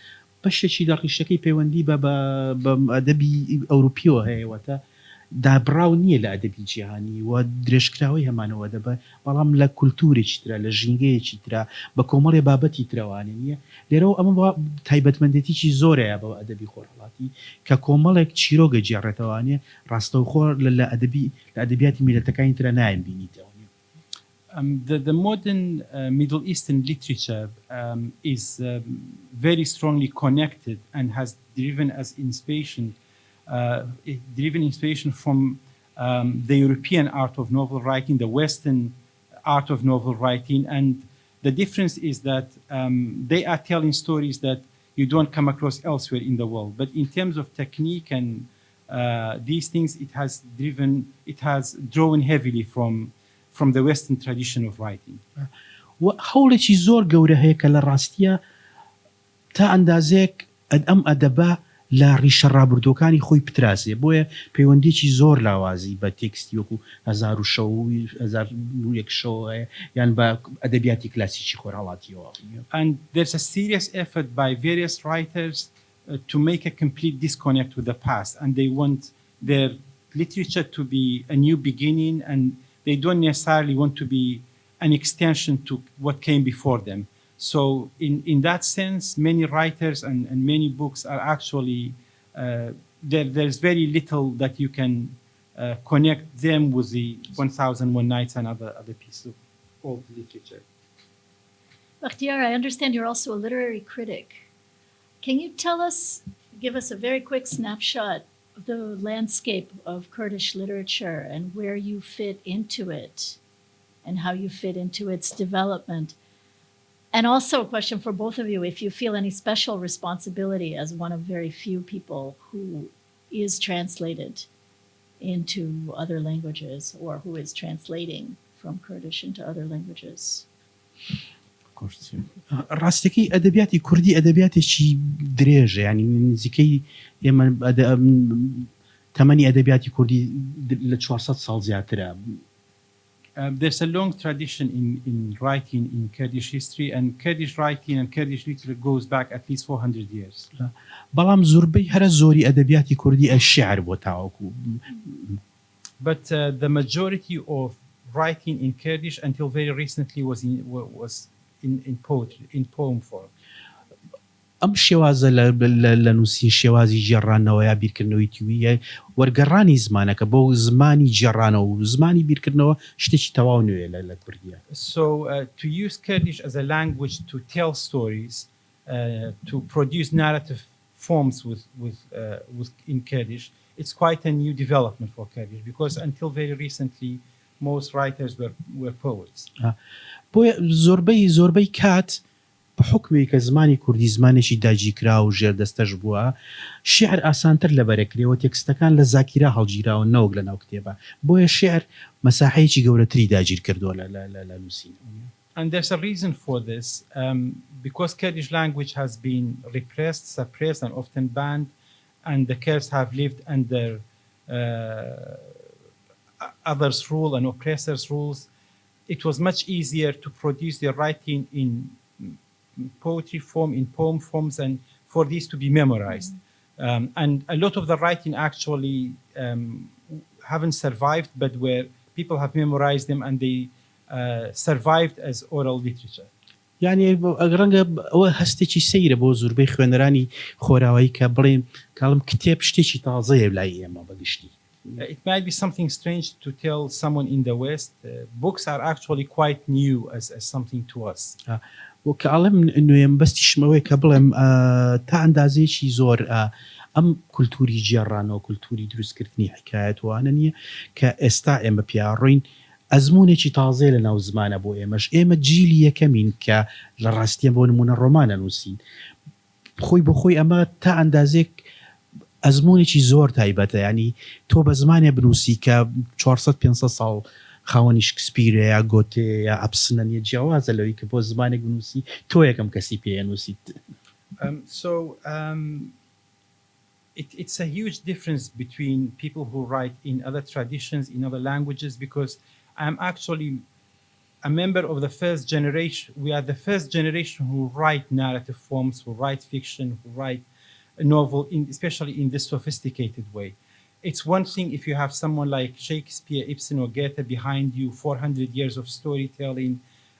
بشيء دقيقة بيوندي بأدبي أوروبيو هي وتا دابراونية لأدبي جهاني ودرش كراوي همانو أدب بالام لكولتورة ترى لجينجة ترى بكمال بابتي تروانية لرو أما تايبت مندتي شيء زورة أبا أدبي خورهالاتي ككمالك تشيروج جارتوانية راستو خور لأدبيات ميلتكاين ترى نايم بينيته. The modern Middle Eastern literature is very strongly connected and has driven inspiration from the European art of novel writing, the Western art of novel writing, and the difference is that they are telling stories that you don't come across elsewhere in the world. But in terms of technique and these things, it has drawn heavily from the Western tradition of writing. وحولتي زور جورة هيك للراستية تا أندازك أدبا لا ريش الرابردوكاني خوي بتراسي بويا بيونديشي زور لوازي بتكست يوكو هزار شو هزار يك شو يعني بأدبياتي كلاسيكي خورالاتي. And there's a serious effort by various writers to make a complete disconnect with the past, and they want their literature to be a new beginning, and they don't necessarily want to be an extension to what came before them. So in that sense, many writers and many books are actually, there's very little that you can connect them with the 1001 Nights and other pieces of old literature. Bachtyar, I understand you're also a literary critic. Can you give us a very quick snapshot of the landscape of Kurdish literature and where you fit into it and how you fit into its development? And also a question for both of you, if you feel any special responsibility as one of very few people who is translated into other languages or who is translating from Kurdish into other languages. راستكي أدبياتي كردي أدبياتي شيء دريج يعني نزيكي يما تماني أدبياتي كردي لتشوارصات صال زياترا. There's a long tradition in writing in Kurdish history, and Kurdish writing and Kurdish literature goes back at least 400 years. بلام زوربي هر زوري أدبياتي كردي الشعر بتاعكو. But the majority of writing in Kurdish until very recently was in poetry, in poem form. أم شوازة لنوسين شوازي جرانو يا بيركنوي توية ورجراني زمانك بو زماني جرانو زماني بيركنو شتيش تواونو إلى كردية. So to use Kurdish as a language to tell stories, to produce narrative forms with in Kurdish. It's quite a new development for Kurdish because until very recently, most writers were poets. بۆیە زۆربەی کات بە حکمی کە زمانی کوردی زمانێکی داگیرکرا و ژێردەستەش بووە شیعر ئاسانتر لەبەرەکرێەوە تێکستەکان لە زاکیرا هەڵگیراوە نەوەک لە ناو کتێبە بۆیە شیعر مەساحەیەکی گەورەتری داگیر کردووە لە نووسینەوە. And there's a reason for this, because Kurdish language has been repressed, suppressed, and often banned, and the Kurds have lived under others' rule and oppressors' rules. It was much easier to produce their writing in poetry form, in poem forms, and for these to be memorized. And a lot of the writing actually haven't survived, but where people have memorized them and they survived as oral literature. یعنی ڕەنگە ئەوە هەستێکی سەیرە بۆ زۆربەی خوێنەرانی خۆراوایی کە بڵێن کاڵم کتێب شتێکی تازەیە لای ئێمە بەگشتی. It might be something strange to tell someone in the West. Books are actually quite new as something to us. وکە ئەڵێم نوێم بەستیشمەوەی کە بڵێم تا ئەندازەیەکی زۆر ئەم کولتوری جێڕانەوە کولتوری دروستکردنی حکایەتوانە نییە کە ئێستا ئێمە پیاڕۆین ئەزمونێکی تازەیە لە ناو زمانە بۆ ئێمەش ئێمە جیلی یەکەمین کە لە ڕاستیە بۆ نمونە ڕۆمانە نووسین خۆی بۆ خۆی ئەمە تا ئەندازێک ئەزمونێکی زۆر تایبەتە ینی تۆ بە زمانێ بنووسی کە 400-500 ساڵ خاوەنی شکسپیرە یا گۆتێ یا ئەبسنە نیە جیاوازە لەوەی کە بۆ زمانێک بنووسی تۆ یەکەم کەسی پێ نووسیت. It's a huge difference between people who write in other traditions, in other languages, because I'm actually a member of the first generation. We are the first generation who write narrative forms, who write fiction, who write a novel, especially in this sophisticated way. It's one thing if you have someone like Shakespeare, Ibsen, or Goethe behind you, 400 years of storytelling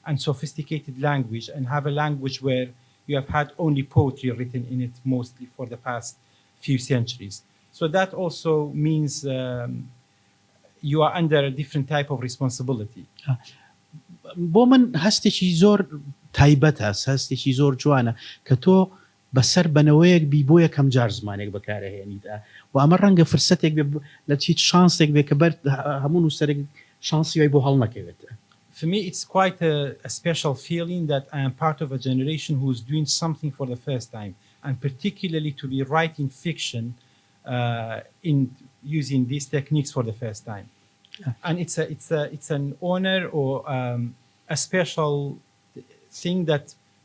and sophisticated language, and have a language where you have had only poetry written in it mostly for the past few centuries. So that also means you are under a different type of responsibility. بۆ من هەستێکی زۆر تایبەت هەست هەستێکی زۆر جوانە کە تۆ بەسەر بنەوەیەک بی بۆ یەکەم جار زمانێک بەکارەهێنیدا و ئەمە ڕەنگە فرسەتێک بێ لە چیت شانسێک بێ کە بەر هەموو نووسەرێک شانسی وای بۆ هەڵ نەکەوێتە. For me, it's quite a special feeling that I am part of a generation who is doing something for the first time, and particularly to be writing fiction in using these techniques for the first time. And it's an honor or a special thing that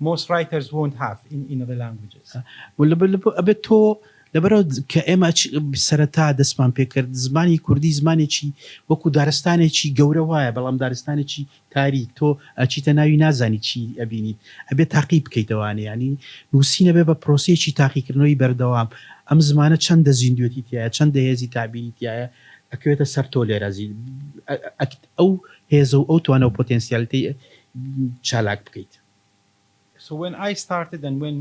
most writers won't have in other languages. ئەبێت تۆ لەبەرەوە کە ئێمە سەرەتا دەستمان پێکرد زمانی کوردی زمانێکی وەکو دارستانێکی گەورە وایە بەڵام دارستانێکی تاریک تۆ ئەچیتە ناوی نازانی چی ئەبینیت ئەبێت تاقی بکەیتەوانێ ینی نووسینە بێ بە پرۆسەیەکی تاقیکردنەوەی بەردەوام ئەم زمانە چەندە زیندوێتی تایە چەندە هێزی تابینی تایە ئەکەوێتە سەر تۆ لێرەزی ئەو هێز و ئەو توانە و پۆتێنسیالیتی چالاک بکەیت. So when I started and when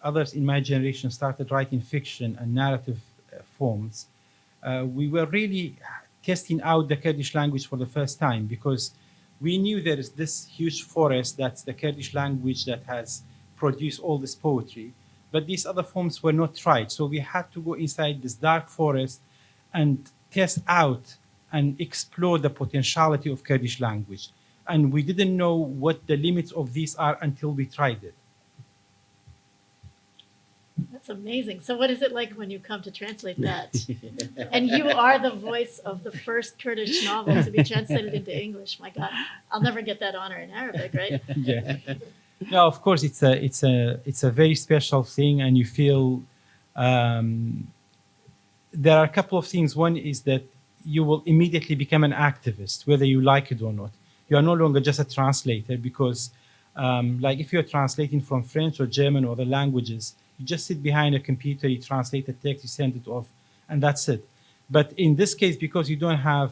others in my generation started writing fiction and narrative forms, we were really testing out the Kurdish language for the first time because we knew there is this huge forest that's the Kurdish language that has produced all this poetry, but these other forms were not tried. So we had to go inside this dark forest and test out and explore the potentiality of Kurdish language. And we didn't know what the limits of these are until we tried it. That's amazing. So what is it like when you come to translate that? And you are the voice of the first Kurdish novel to be translated into English. My God, I'll never get that honor in Arabic, right? Yeah. No, of course, it's a very special thing, and you feel there are a couple of things. One is that you will immediately become an activist, whether you like it or not. You are no longer just a translator because, like if you're translating from French or German or other languages, you just sit behind a computer, you translate the text, you send it off, and that's it. But in this case, because you don't have,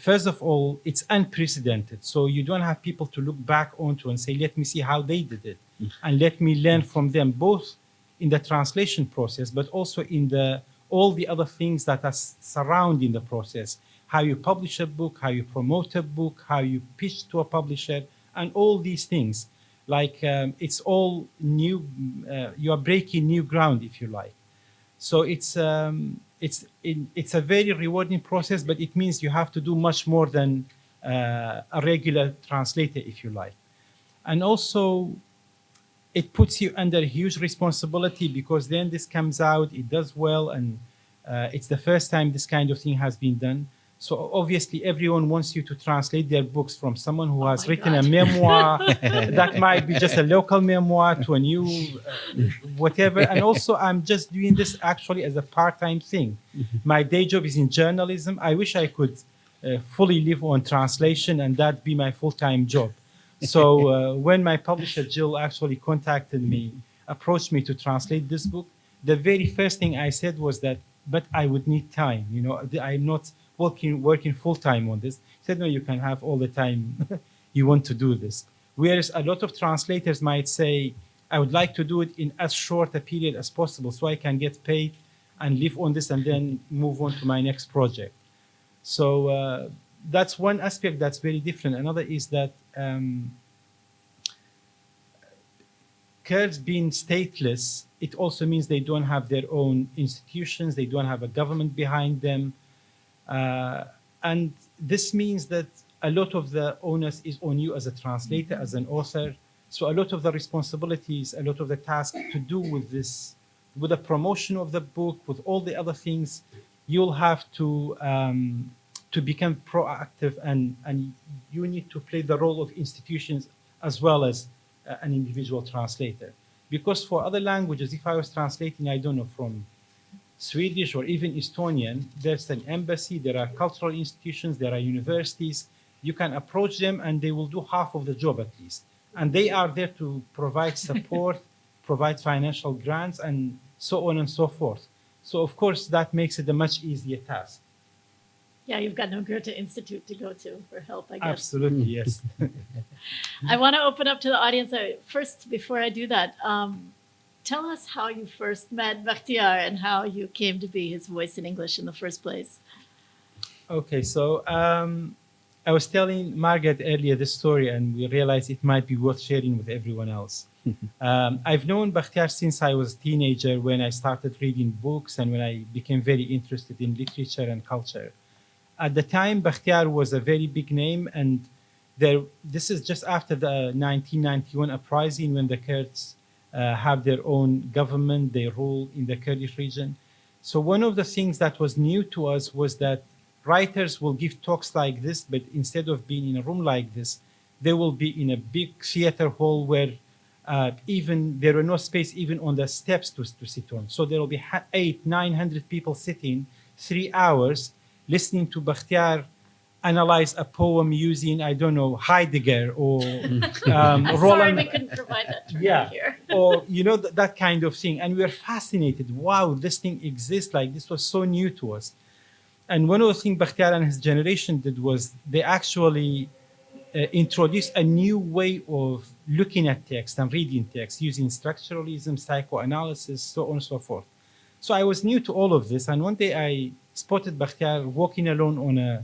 first of all, it's unprecedented. So you don't have people to look back onto and say, let me see how they did it. And let me learn from them, both in the translation process, but also in all the other things that are surrounding the process. How you publish a book, how you promote a book, how you pitch to a publisher, and all these things. Like it's all new, you are breaking new ground, if you like. So it's a very rewarding process, but it means you have to do much more than a regular translator, if you like. And also, it puts you under huge responsibility because then this comes out, it does well, and it's the first time this kind of thing has been done. So obviously, everyone wants you to translate their books from someone who has written a memoir that might be just a local memoir to a new whatever. And also, I'm just doing this actually as a part-time thing. My day job is in journalism. I wish I could fully live on translation and that be my full-time job. So when my publisher Jill actually contacted me, approached me to translate this book, the very first thing I said was that, but I would need time. You know, I'm not working full time on this. He said, no, you can have all the time you want to do this. Whereas a lot of translators might say, I would like to do it in as short a period as possible so I can get paid and live on this and then move on to my next project. So that's one aspect that's very different. Another is that Kurds being stateless, it also means they don't have their own institutions, they don't have a government behind them. And this means that a lot of the onus is on you as a translator, as an author. So a lot of the responsibilities, a lot of the tasks to do with this, with the promotion of the book, with all the other things, you'll have to become proactive, and you need to play the role of institutions as well as an individual translator. Because for other languages, if I was translating, I don't know, from Swedish or even Estonian, there's an embassy, there are cultural institutions, there are universities. You can approach them and they will do half of the job at least. And they are there to provide support, provide financial grants, and so on and so forth. So of course, that makes it a much easier task. Yeah, you've got no Goethe Institute to go to for help, I guess. Absolutely, yes. I want to open up to the audience. First, before I do that, tell us how you first met Bachtyar and how you came to be his voice in English in the first place. Okay, so I was telling Margaret earlier this story, and we realized it might be worth sharing with everyone else. I've known Bachtyar since I was a teenager, when I started reading books and when I became very interested in literature and culture. At the time, Bachtyar was a very big name, and this is just after the 1991 uprising, when the Kurds have their own government, they rule in the Kurdish region. So one of the things that was new to us was that writers will give talks like this, but instead of being in a room like this, they will be in a big theater hall where even there were no space even on the steps to sit on. So there will be 800-900 people sitting 3 hours listening to Bachtyar analyze a poem using, I don't know, Heidegger or I'm Roland. sorry we couldn't provide that for Yeah, here. or you know, that kind of thing. And we were fascinated. Wow, this thing exists. Like, this was so new to us. And one of the things Bachtyar and his generation did was they actually introduced a new way of looking at text and reading text using structuralism, psychoanalysis, so on and so forth. So I was new to all of this. And one day I spotted Bachtyar walking alone on a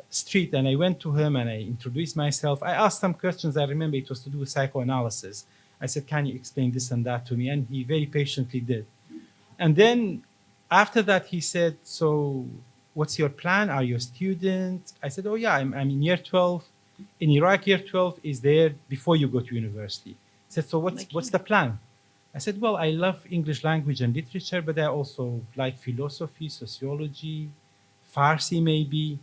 street, and I went to him and I introduced myself. I asked some questions. I remember it was to do with psychoanalysis. I said, can you explain this and that to me? And he very patiently did. And then after that, he said, so what's your plan? Are you a student? I said, oh yeah, I'm in year 12. In Iraq, year 12 is there before you go to university. He said, so what's the plan? I said, well, I love English language and literature, but I also like philosophy, sociology, Farsi maybe,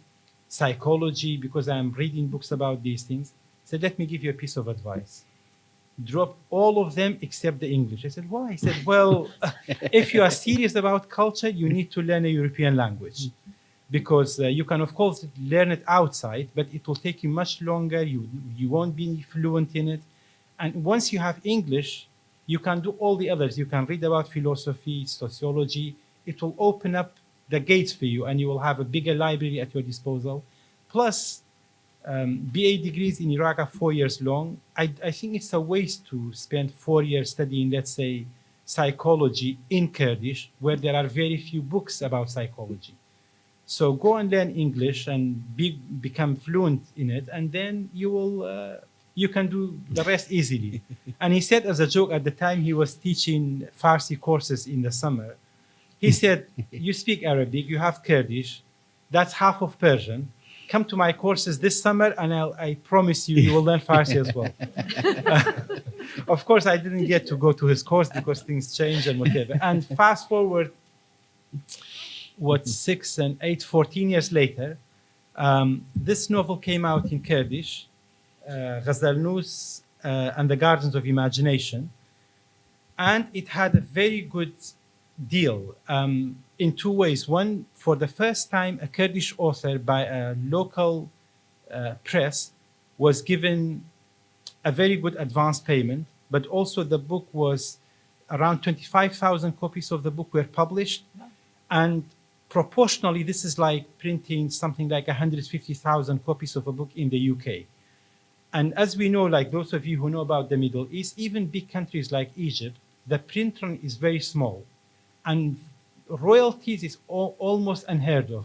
psychology, because I'm reading books about these things. He said, let me give you a piece of advice. Drop all of them except the English. I said, why? He said, well, if you are serious about culture, you need to learn a European language. Because you can, of course, learn it outside, but it will take you much longer. You won't be fluent in it. And once you have English, you can do all the others. You can read about philosophy, sociology. It will open up the gates for you, and you will have a bigger library at your disposal. Plus, BA degrees in Iraq are 4 years long. I think it's a waste to spend 4 years studying, let's say, psychology in Kurdish, where there are very few books about psychology. So go and learn English and become fluent in it, and then you will you can do the rest easily. And he said as a joke at the time he was teaching Farsi courses in the summer, he said, you speak Arabic, you have Kurdish, that's half of Persian. Come to my courses this summer and I promise you, you will learn Farsi as well. Of course, I didn't get to go to his course because things changed and whatever. And fast forward, 6 and 8, 14 years later, this novel came out in Kurdish, Ghazalnus and the Gardens of Imagination. And it had a very good deal in two ways. One, for the first time, a Kurdish author by a local press was given a very good advance payment, but also the book was around 25,000 copies of the book were published. And proportionally, this is like printing something like 150,000 copies of a book in the UK. And as we know, like those of you who know about the Middle East, even big countries like Egypt, the print run is very small. And royalties is almost unheard of,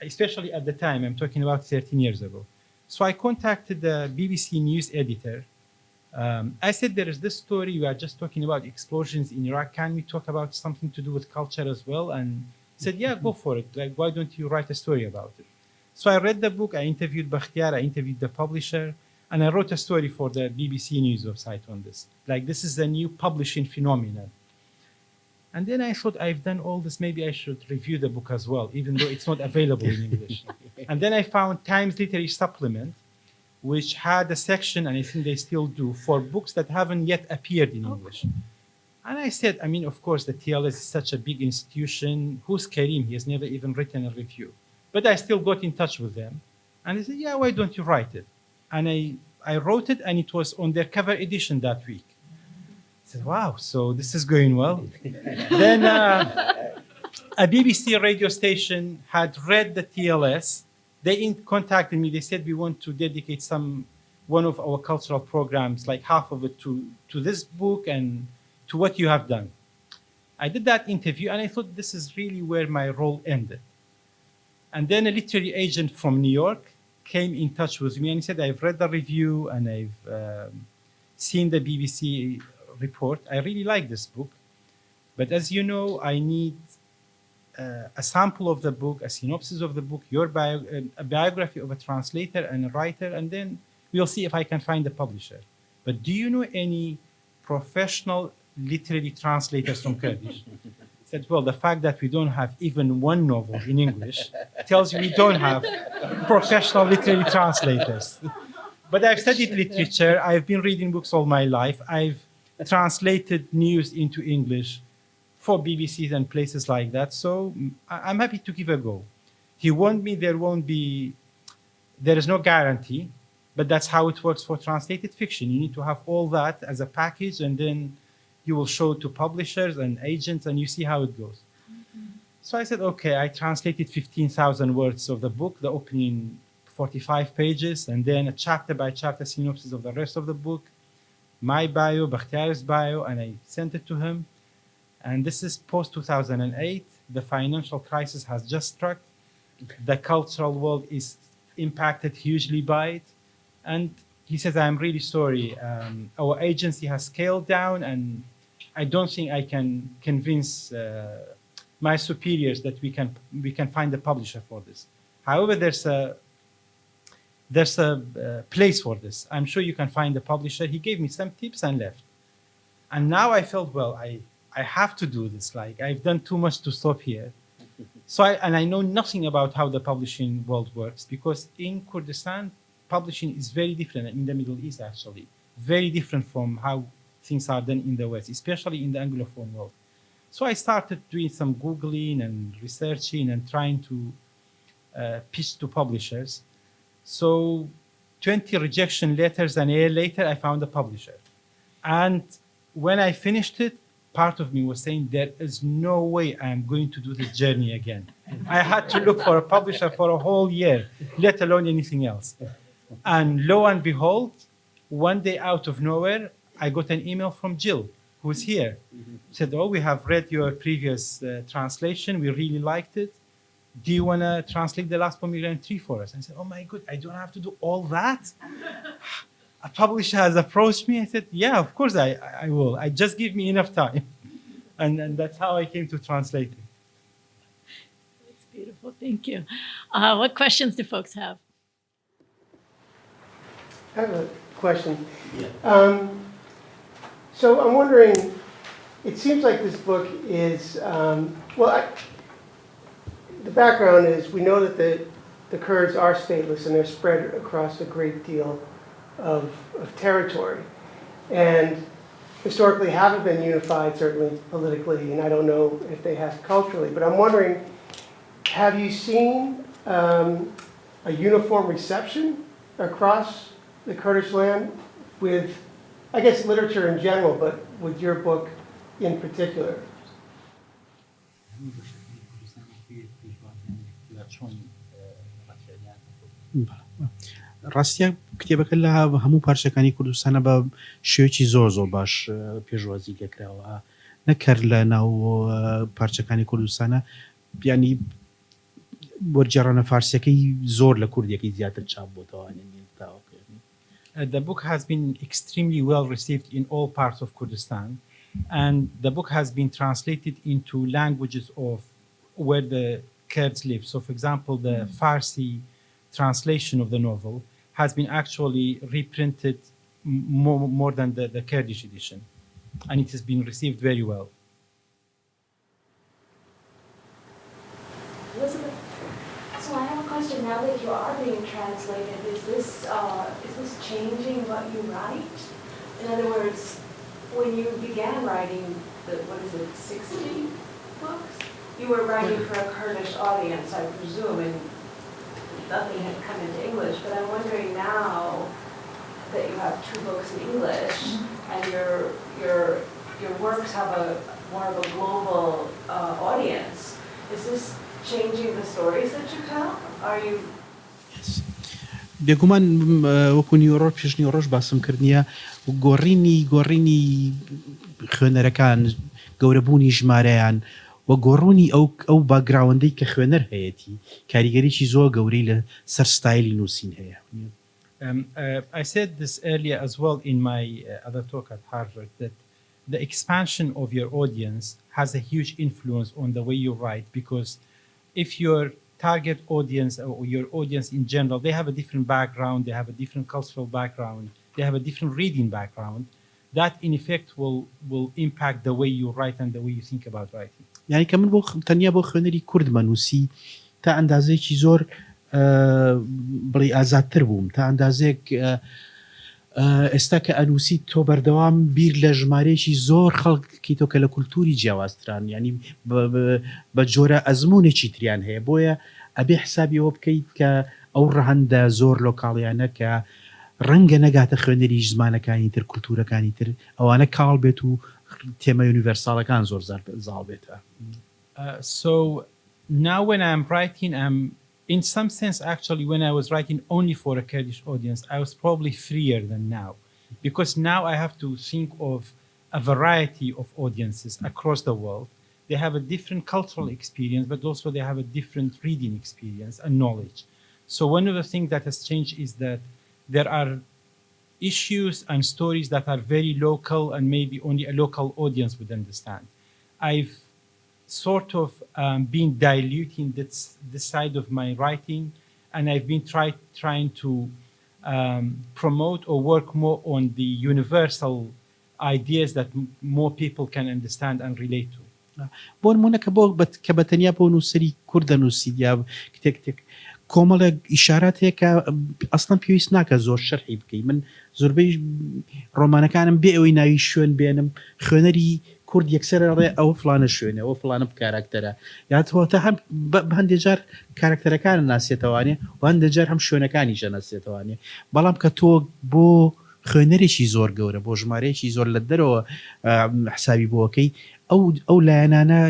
especially at the time. I'm talking about 13 years ago. So I contacted the BBC News editor. I said, there is this story, we are just talking about explosions in Iraq. Can we talk about something to do with culture as well? And he said, yeah, go for it. Like, why don't you write a story about it? So I read the book, I interviewed Bachtyar, I interviewed the publisher, and I wrote a story for the BBC News website on this. Like, this is a new publishing phenomenon. And then I thought, I've done all this, maybe I should review the book as well, even though it's not available in English. And then I found Times Literary Supplement, which had a section, and I think they still do, for books that haven't yet appeared in English. And I said, I mean, of course, the TLS is such a big institution. Who's Kareem? He has never even written a review. But I still got in touch with them. And they said, yeah, why don't you write it? And I wrote it, and it was on their cover edition that week. I said, wow, so this is going well. Then a BBC radio station had read the TLS. They contacted me. They said, we want to dedicate one of our cultural programs, like half of it to this book and to what you have done. I did that interview, and I thought this is really where my role ended. And then a literary agent from New York came in touch with me, and he said, I've read the review, and I've seen the BBC report. I really like this book. But as you know, I need a sample of the book, a synopsis of the book, a biography of a translator and a writer, and then we'll see if I can find a publisher. But do you know any professional literary translators from Kurdish? I said, well, the fact that we don't have even one novel in English tells you we don't have professional literary translators. But I've studied literature. I've been reading books all my life. I've translated news into English for BBCs and places like that. So I'm happy to give a go. He warned me there is no guarantee, but that's how it works for translated fiction. You need to have all that as a package, and then you will show it to publishers and agents, and you see how it goes. So I said, okay, I translated 15,000 words of the book, the opening 45 pages, and then a chapter by chapter synopsis of the rest of the book, my bio, Bachtyar's bio, and I sent it to him. And this is post-2008. The financial crisis has just struck. The cultural world is impacted hugely by it. And he says, I'm really sorry. Our agency has scaled down, and I don't think I can convince my superiors that we can find a publisher for this. However, there's a place for this. I'm sure you can find a publisher. He gave me some tips and left. And now I felt, well, I have to do this. Like, I've done too much to stop here. So I know nothing about how the publishing world works, because in Kurdistan, publishing is very different, in the Middle East actually, very different from how things are done in the West, especially in the Anglophone world. So I started doing some Googling and researching and trying to pitch to publishers. So 20 rejection letters, and a year later, I found a publisher. And when I finished it, part of me was saying, there is no way I'm going to do this journey again. I had to look for a publisher for a whole year, let alone anything else. And lo and behold, one day out of nowhere, I got an email from Jill, who's here. Said, oh, we have read your previous translation. We really liked it. Do you want to translate the last Pomegranate tree for us? I said, oh my God, I don't have to do all that? a publisher has approached me. I said, yeah, of course I will. I just give me enough time. And that's how I came to translate it. That's beautiful. Thank you. What questions do folks have? I have a question. So I'm wondering, it seems like this book is, the background is we know that the Kurds are stateless and they're spread across a great deal of territory. And historically haven't been unified, certainly politically, and I don't know if they have culturally. But I'm wondering, have you seen a uniform reception across the Kurdish land with, I guess, literature in general, but with your book in particular? ڕاستیە کتێبەکە لە هەموو پارچەکانی کوردستانە بە شێوەیەکی زۆر زۆر باش پێشوازی لێکراوە نەکەر لە ناو پارچەکانی کوردستانە بیانی وەرجێڕانە فارسیەکەی زۆر لە کوردیەکەی زیاتر چاپ بۆتەوانێن. The book has been extremely well received in all parts of Kurdistan, and the book has been translated into languages of where the Kurds live. So, for example, the Farsi translation of the novel has been actually reprinted more than the Kurdish edition, and it has been received very well. Elizabeth, so I have a question. Now that you are being translated, is this changing what you write? In other words, when you began writing the 60 books, you were writing for a Kurdish audience, I presume, and nothing had come into English. But I'm wondering now that you have 2 books in English and your works have more of a global audience, is this changing the stories that you tell? Are you? بێگومان وەکو نیوەڕۆ پێشنی ڕۆژ باسم کردنیە گۆڕینی خوێنەرەکان گەورەبوونی ژمارەیان و گۆڕوونی ئەو باگراوندەی کە خوێنەر هەیەی کاریگەریی زۆر گەورەی لە سەر ستایلی نووسین هەیە. I said this earlier as well in my other talk at Harvard, that the expansion of your audience has a huge influence on the way you write, because if your target audience or your audience in general, they have a different background, they have a different cultural background, they have a different reading background, that in effect will impact the way you write and the way you think about writing. یعنی کە من تەنیا بۆ خوێنەری کورد مەنووسی تا ئەندازەیەکی زۆر بڵێ ئازادتر بووم، تا ئەندازێک ئێستا کە ئەنووسی تۆ بەردەوام بیر لە ژمارەیەکی زۆر خەڵکی تۆ کە لە کولتوری جیاوازتران، ینی بە جۆرە ئەزمونێکی تریان هەیە، بۆیە ئەبێ حسابی ئەوە بکەیت کە ئەو ڕەهەندە زۆر لۆکاڵیانە کە ڕەنگە نەگاتە خوێنەری زمانەکانی تر کولتورەکانی تر ئەوانە کاڵ بێت و تێمە یونیڤەرساڵەکان زۆر زاڵ بێتە. So now when I'm writing, I'm in some sense, actually, when I was writing only for a Kurdish audience, I was probably freer than now, because now I have to think of a variety of audiences across the world. They have a different cultural experience, but also they have a different reading experience and knowledge. So one of the things that has changed is that there are issues and stories that are very local and maybe only a local audience would understand. I've sort of been diluting this side of my writing, and I've been trying to promote or work more on the universal ideas that more people can understand and relate to. بۆ نمونە کە بە تەنیا بۆ نووسری کوورد دەنووسیت یا کتێک کۆمەڵە ئیشارات هەیە کە ئەسڵەن پێویست ناکە زۆر شەرحی بکەی. من زۆربەی ڕۆمانەکانم بێ ئەوەی ناوی شوێن بێنم، خوێنەری کورد یەکسەر ئەڵێ ئەوە فلانە شوێنە، ئەوە فلانە کاراکتەرە، یاتواتە هەم هەندێک جار کاراکتەرەکانە ناسێتەوانێ و هەندێک جار هەم شوێنەکانیشە ناسێتەوانێ. بەڵام کە تۆ بۆ خوێنەرێکی زۆر گەورە، بۆ ژمارەیەکی زۆر لە دەرەوە حسابی بۆکەی ئەو لایەنانە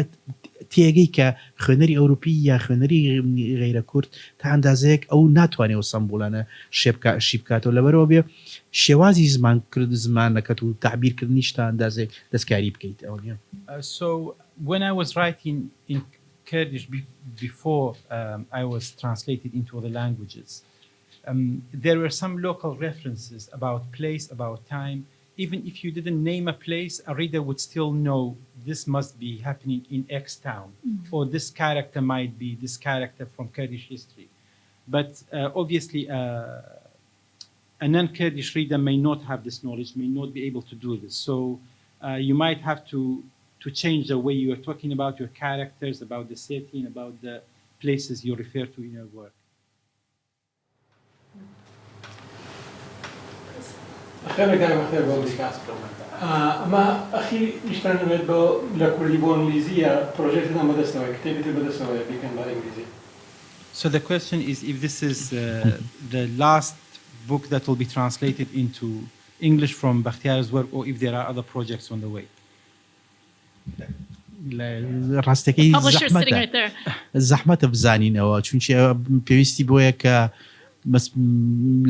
تێگەی کە خوێنەری ئەوروپی یا خوێنەری غیرە کورد تا ئەندازەیەک ئەو ناتوانێت و سمبولانە شی بکاتەوە، لەبەرەوە بێ شێوازی زمان کرد زمانەکەت و تعبیرکردنیش تا ئەندازێک دەستکاری بکەیت. So when I was writing in Kurdish before I was translated into other languages, there were some local references about place, about time. Even if you didn't name a place, a reader would still know this must be happening in X town, or this character might be this character from Kurdish history. But obviously, a non-Kurdish reader may not have this knowledge, may not be able to do this. So you might have to change the way you are talking about your characters, about the setting, about the places you refer to in your work. خير كان خير بودكاست. أما أخي نشتغل نبدأ لكل إنجليزية بروجكتنا مدرسة كتابة مدرسة بيكون بالإنجليزي. So the question is if this is the last book that will be translated into English from Bachtyar's work, or if there are other projects on the way. ڕاستەکەی Publisher sitting right there. زەحمەتە بزانینەوە چونکە پێویستی بۆیە کە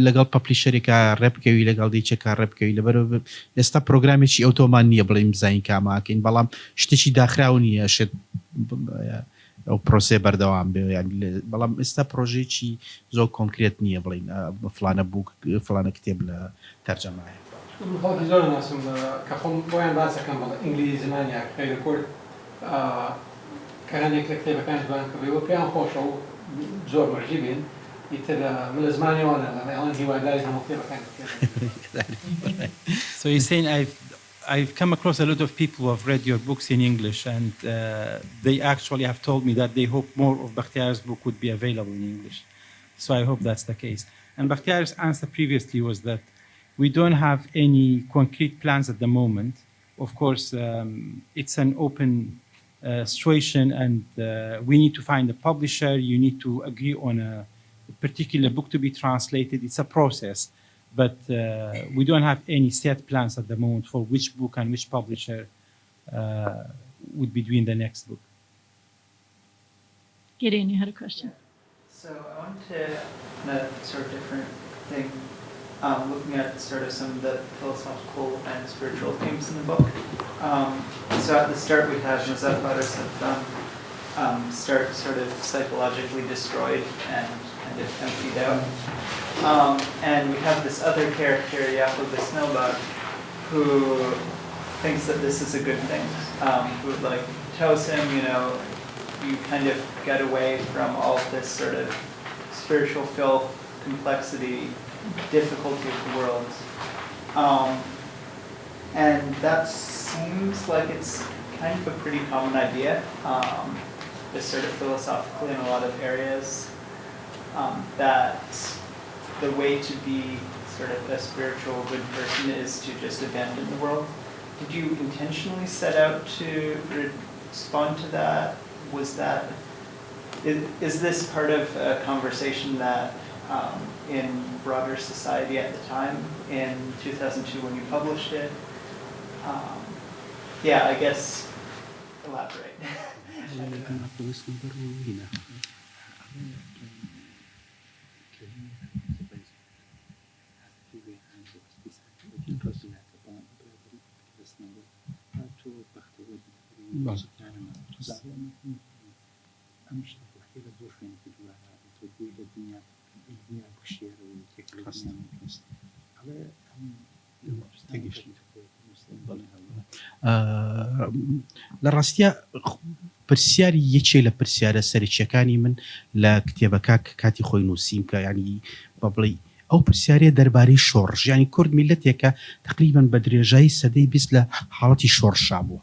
لەگەڵ پەبلیشەرێکە ڕێبکەوی لەگەڵ دیچێکە ڕێبکەوی لەبەرەوە ئێستا پرۆگرامێکی ئۆتۆمان نییە بڵێم بزانین کاماکەین بەڵام شتێکی داخراو نییە شت ئەو پرۆسێ بەردەوام بێ بەڵام ئێستا پرۆژێکی زۆر کۆنکرێت نییە بڵین فلانە بوو فلانە کتێب لە تەرجەمایە خەڵکی زۆر ناسم کە خۆم بۆیان باسەکەم بەڵێ ئینگلیزی زمانیا خەیرە کورد کەرانێک لە کتێبەکان جوان کردەوە پێیان خۆشە و زۆر مەرجی بین ئیتر من لە زمانیەوەە ئەڵەن هیواداری هەموو کتێبەکان So he's saying I've come across a lot of people who have read your books in English, and they actually have told me that they hope more of Bachtyar's book would be available in English. So I hope that's the case. And Bachtyar's answer previously was that we don't have any concrete plans at the moment. Of course, it's an open situation, and we need to find a publisher. You need to agree on a particular book to be translated. It's a process. But we don't have any set plans at the moment for which book and which publisher would be doing the next book. Gideon, you had a question. So I wanted to, on a sort of different thing, looking at sort of some of the philosophical and spiritual themes in the book. So at the start we have Muzaffar Saddam start sort of psychologically destroyed and kind of emptied out. And we have this other character, Yaqub Ismailbag, who thinks that this is a good thing, who like tells him, you know, you kind of get away from all this sort of spiritual filth, complexity, difficulty of the world. And that seems like it's kind of a pretty common idea, just sort of philosophically in a lot of areas, that the way to be sort of a spiritual good person is to just abandon the world. Did you intentionally set out to respond to that? Was that, is this part of a conversation that in broader society at the time, in 2002 when you published it? Yeah, I guess, elaborate. لە ڕاستیە پرسیاری یەکێ لە پرسیارە سەرچیەکانی من لە کتێبەکە کاتی خۆی نووسیم کە ینی بە بڵێ ئەو پرسیارەیە دەربارەی شۆڕژ ینی کورد میلەتێکە تقریباً بە درێژایی سەدەی 20 لە حاڵەتی شۆڕشا بووە.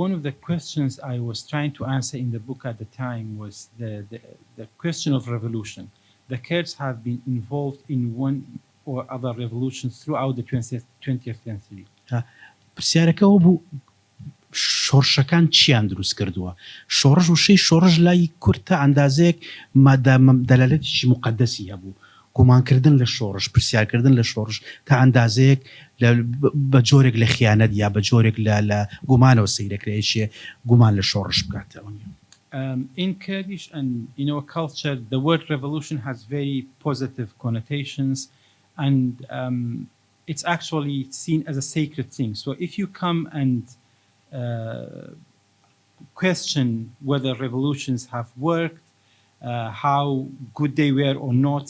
One of the questions I was trying to answer in the book at the time was the question of revolution. The Kurds have been involved in one or other revolutions throughout the 20th century. پرسیارەکەەوە بوو شۆڕشەکان چیان دروست کردووە شۆڕژ وشەی شۆڕژ لای کورد تا ئەندازەیەک دەلالەتێکی مقدەسی هەبوو گومانکردن لە شۆڕژ پرسیارکردن لە شۆڕژ تا ئەندازەیەک بە جۆرێک لە خیانەت یا بە جۆرێک لە گومانەوە سەیرەکرێشێ گومان لە شۆڕژ بکاتەوە. In Kurdish and in our culture, the word revolution has very positive connotations, and it's actually seen as a sacred thing. So if you come and question whether revolutions have worked, how good they were or not,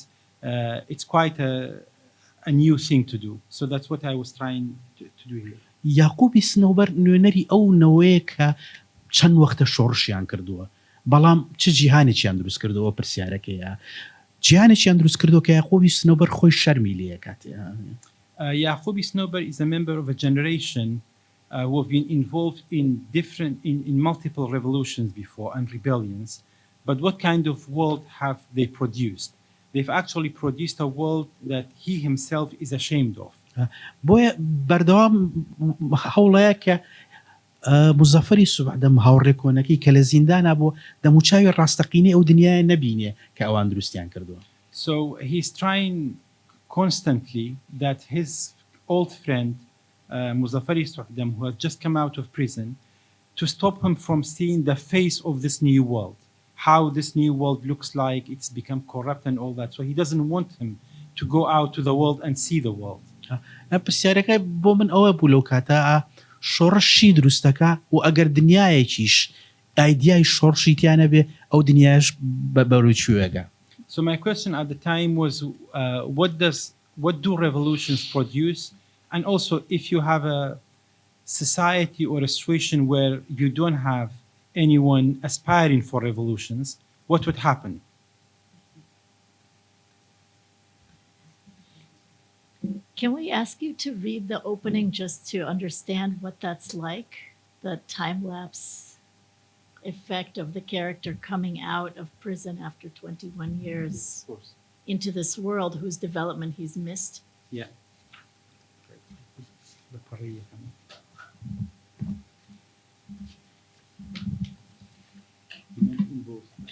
It's quite a new thing to do. So that's what I was trying to do here. یاقوبی سنەوبەر نوێنەری ئەو نەوەیە کە چەند وەختە شۆڕشیان کردووە بەڵام چ جیهانێکیان دروست کردەوە پرسیارەکەیە جیهانێکیان دروست کردو کە یاقوبی سنەوبەر خۆی شەرمی لێ کاتێ Yaqubi Snowber is a member of a generation who have been involved in multiple revolutions before and rebellions. But what kind of world have they produced? They've actually produced a world that he himself is ashamed of. بۆیە بەردەوام هەوڵەیە کە مزەفەری سوبحدەم هاوڕێ کۆنەکەی کە لە زیندانە بۆ دەموچاوی ڕاستەقینەی ئەو دنیای نەبینێ کە ئەوان دروستیان کردووە. So he's trying constantly that his old friend Muzaffari Suhdam, who has just come out of prison, to stop him from seeing the face of this new world, how this new world looks like, it's become corrupt and all that. So he doesn't want him to go out to the world and see the world. پرسیارەکە بۆ من ئەوە بوو لەو کاتە شۆڕشی دروستەکە و ئەگەر دنیایەکیش ئایدیای شۆڕشی تیانە بێ ئەو دنیاش بەڕووچووەگە. So my question at the time was, what do revolutions produce? And also, if you have a society or a situation where you don't have anyone aspiring for revolutions, what would happen? Can we ask you to read the opening just to understand what that's like? The time-lapse effect of the character coming out of prison after 21 years Of course. into this world whose development he's missed. Yeah.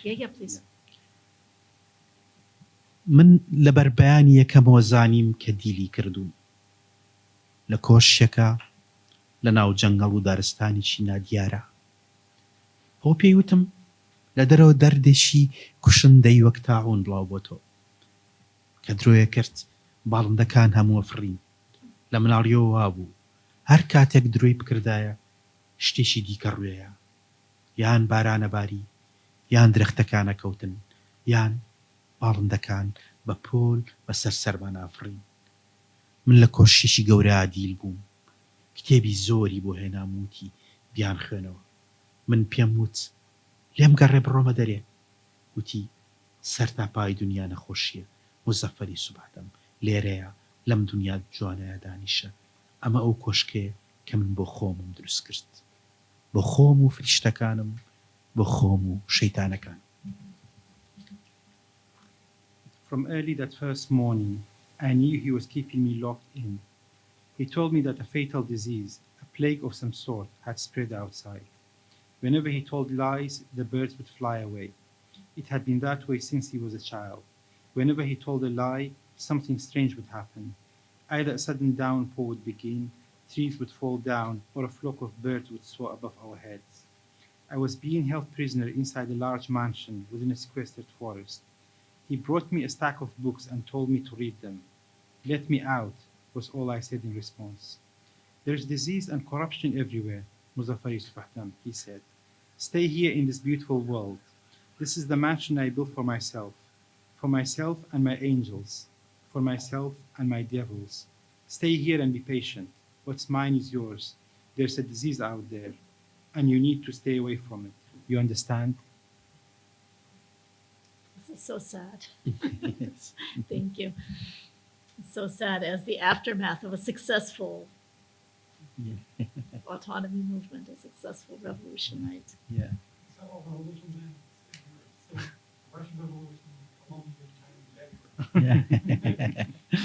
Yeah, please. من لەبەر بەیانی یەکەمەوە زانیم کە دیلی کردووم لە کۆشیەکە لە ناو جەنگەڵ و دارستانێکی نادیارە ئەو پێیوتم لە دەرەوە دەردێکی کوشندەی وەک تاعون بڵاو بۆ تۆ کە درۆیە کرد باڵندەکان هەمووە فڕین لە مناڵیەوە وابوو هەر کاتێک درۆی بکردایە شتێکی دیکە ڕوێیە یان بارانە باری یان درەختەکانە کەوتن یان باڵندەکان بە پۆل بەسەر سەرمان ئافڕین من لە کۆشیێکی گەورە عادیل بووم کتێبی زۆری بۆ هێناموتی بیان خوێنەوە من پێم وت لێم گەڕێ بڕۆمە دەرێ وتی سەر تا پای دنیا نەخۆشیە مزەفەری سوبحدەم لێرەیە لەم دنیا جوانەیە دانیشە ئەمە ئەو کۆشکەیە کە من بۆ خۆمم دروست کرد بۆ خۆم و فریشتەکانم بۆ خۆم و شەیتانەکان. From early that first morning, I knew he was keeping me locked in. He told me that a fatal disease, a plague of some sort, had spread outside. Whenever he told lies, the birds would fly away. It had been that way since he was a child. Whenever he told a lie, something strange would happen. Either a sudden downpour would begin, trees would fall down, or a flock of birds would soar above our heads. I was being held prisoner inside a large mansion within a sequestered forest. He brought me a stack of books and told me to read them. Let me out, was all I said in response. There's disease and corruption everywhere, Muzaffari Subahdam, he said. Stay here in this beautiful world. This is the mansion I built for myself and my angels, for myself and my devils. Stay here and be patient. What's mine is yours. There's a disease out there, and you need to stay away from it. You understand? This is so sad. Thank you. It's so sad as the aftermath of a successful autonomy movement, a successful revolution, right? Yeah.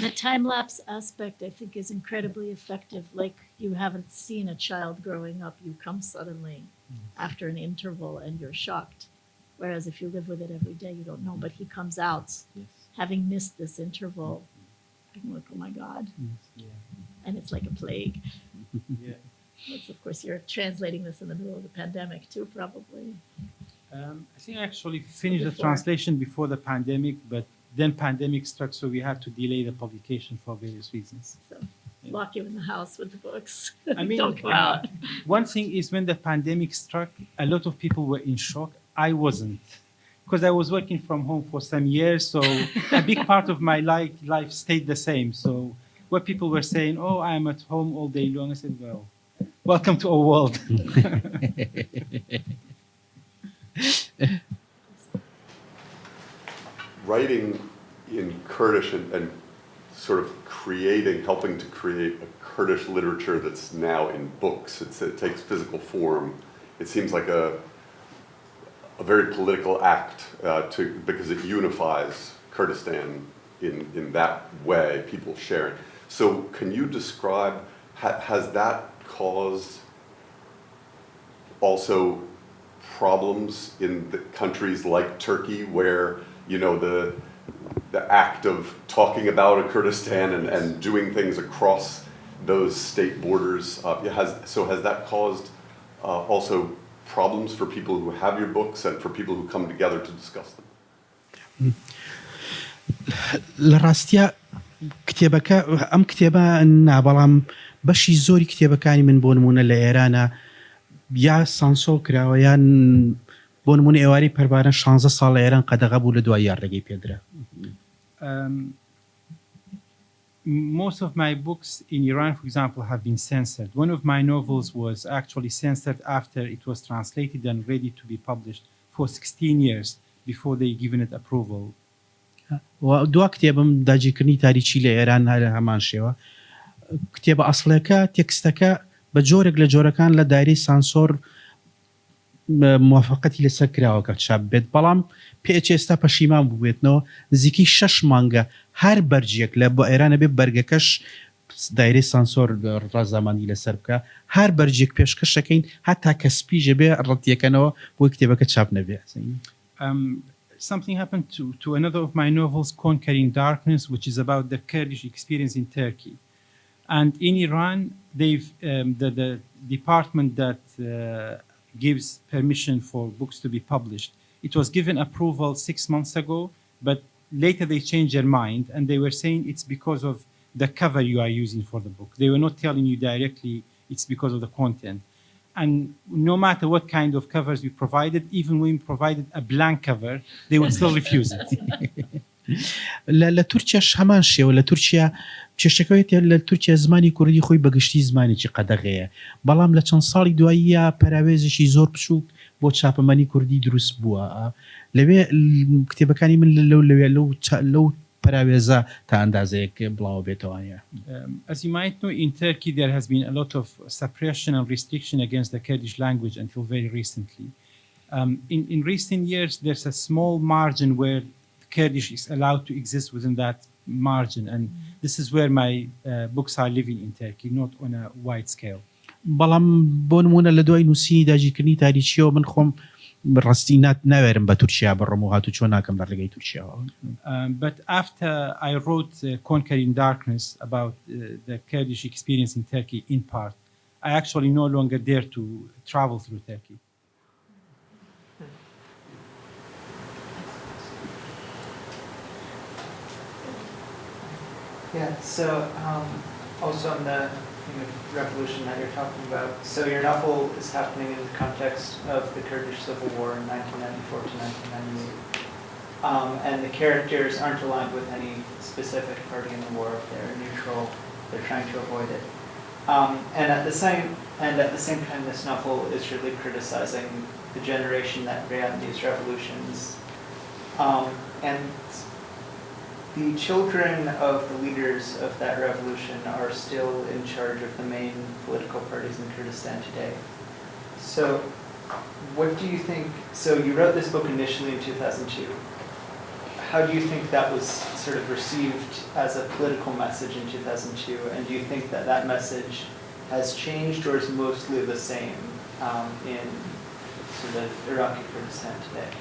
The time-lapse aspect, I think, is incredibly effective. Like you haven't seen a child growing up, you come suddenly after an interval and you're shocked. Whereas if you live with it every day, you don't know. But he comes out having missed this interval. I'm like, oh my God. And it's like a plague. Yeah. It's, of course, you're translating this in the middle of the pandemic too, probably. I think I actually finished the Before. translation before the pandemic, but then pandemic struck, so we had to delay the publication for various reasons. So lock you in the house with the books. I mean, Don't go out. One thing is when the pandemic struck, a lot of people were in shock. I wasn't. because I was working from home for some years, so a big part of my life stayed the same. So what people were saying, oh, I'm at home all day long, I said, well, welcome to our world. Writing in Kurdish and sort of helping to create a Kurdish literature that's now in books. It takes physical form. It seems like a very political act because it unifies Kurdistan in that way, people sharing. So can you describe, has that caused also problems in the countries like Turkey where, you know, the act of talking about a Kurdistan and doing things across those state borders, has that caused also problems for people who have your books and for people who come together to discuss them? لراستیا کتێبەکە ئەم کتێبە نابەڵام بەشی زۆری کتێبەکانی من بۆ نمونە لە ئێرانە یا سانسۆ کراوە یان بۆ نمونە ئێوارەی پەروانە 16 ساڵ لە ئێران قەدەغە بوو لە دوای یاڕێگەی پێدرا. Most of my books in Iran, for example, have been censored. One of my novels was actually censored after it was translated and ready to be published for 16 years before they given it approval. دوا کتێبم داگیرکردنی تاریکی لە ئێران هەر هەمان شێوە کتێبە ئەسڵەکە تێکستەکە بە جۆرێک لە جۆرەکان لە دایرەی سانسۆر موافقەتی لەسەر کراوە کە چاپ بێت بەڵام پێچ ئێستا پەشیمان بووێتنەوە نزیکی 6 مانگە هەر بەرجێک لە بۆ ئێرانە بێ بەرگەکەش دایرەی سانسۆر ڕازاماندی لەسەر بکە هەر بەرجێک پێشکەشەکەین هەتا کەسپیژە بێ ڕەتیەکەنەوە بۆی کتێبەکە چاپ نەبێ. Something happened to another of my novels, Conquering Darkness, which is about the Kurdish experience in Turkey. And in Iran, the department that gives permission for books to be published, it was given approval 6 months ago, but later they changed their mind and they were saying it's because of the cover you are using for the book. They were not telling you directly it's because of the content. And no matter what kind of covers we provided, even when we provided a blank cover, they would still refuse it. لە تورکیاش هەمان شێوە لە تورکیا پێشەکەوێت لە تورکیا زمانی کوردی خۆی بەگشتی زمانێکی قەدەغەیە بەڵام لە چەند ساڵی دواییە پەراوێزێکی زۆر بچووک بۆ چاپەمانی کوردی دروست بووە لەوێ کتێبەکانی من لەو پەراوێزە تا ئەندازەیەک بڵاو بێتەوەیە. As you might know, in Turkey there has been a lot of suppression and restriction against the Kurdish language until very recently. In recent years there's a small margin where Kurdish is allowed to exist within that margin, and this is where my books are living in Turkey, not on a wide scale. بەڵام بۆ نمونە لە دوای نووسینی داگیرکردنی تاریچیەوە من خۆم ڕاستی ناوێرم بە تورکیا بڕۆم و هاتوو چۆن ناکەم لە ڕێگەی تورکیاوە. But after I wrote Conquering Darkness about the Kurdish experience in Turkey in part, I actually no longer dare to travel through Turkey. Yeah, so also on the revolution that you're talking about, so your novel is happening in the context of the Kurdish Civil War in 1994 to 1998. And the characters aren't aligned with any specific party in the war. They're neutral. They're trying to avoid it. And at the same time, this novel is really criticizing the generation that ran these revolutions. And the children of the leaders of that revolution are still in charge of the main political parties in Kurdistan today. So what do you think, so you wrote this book initially in 2002. How do you think that was sort of received as a political message in 2002? And do you think that that message has changed or is mostly the same in sort of Iraqi Kurdistan today?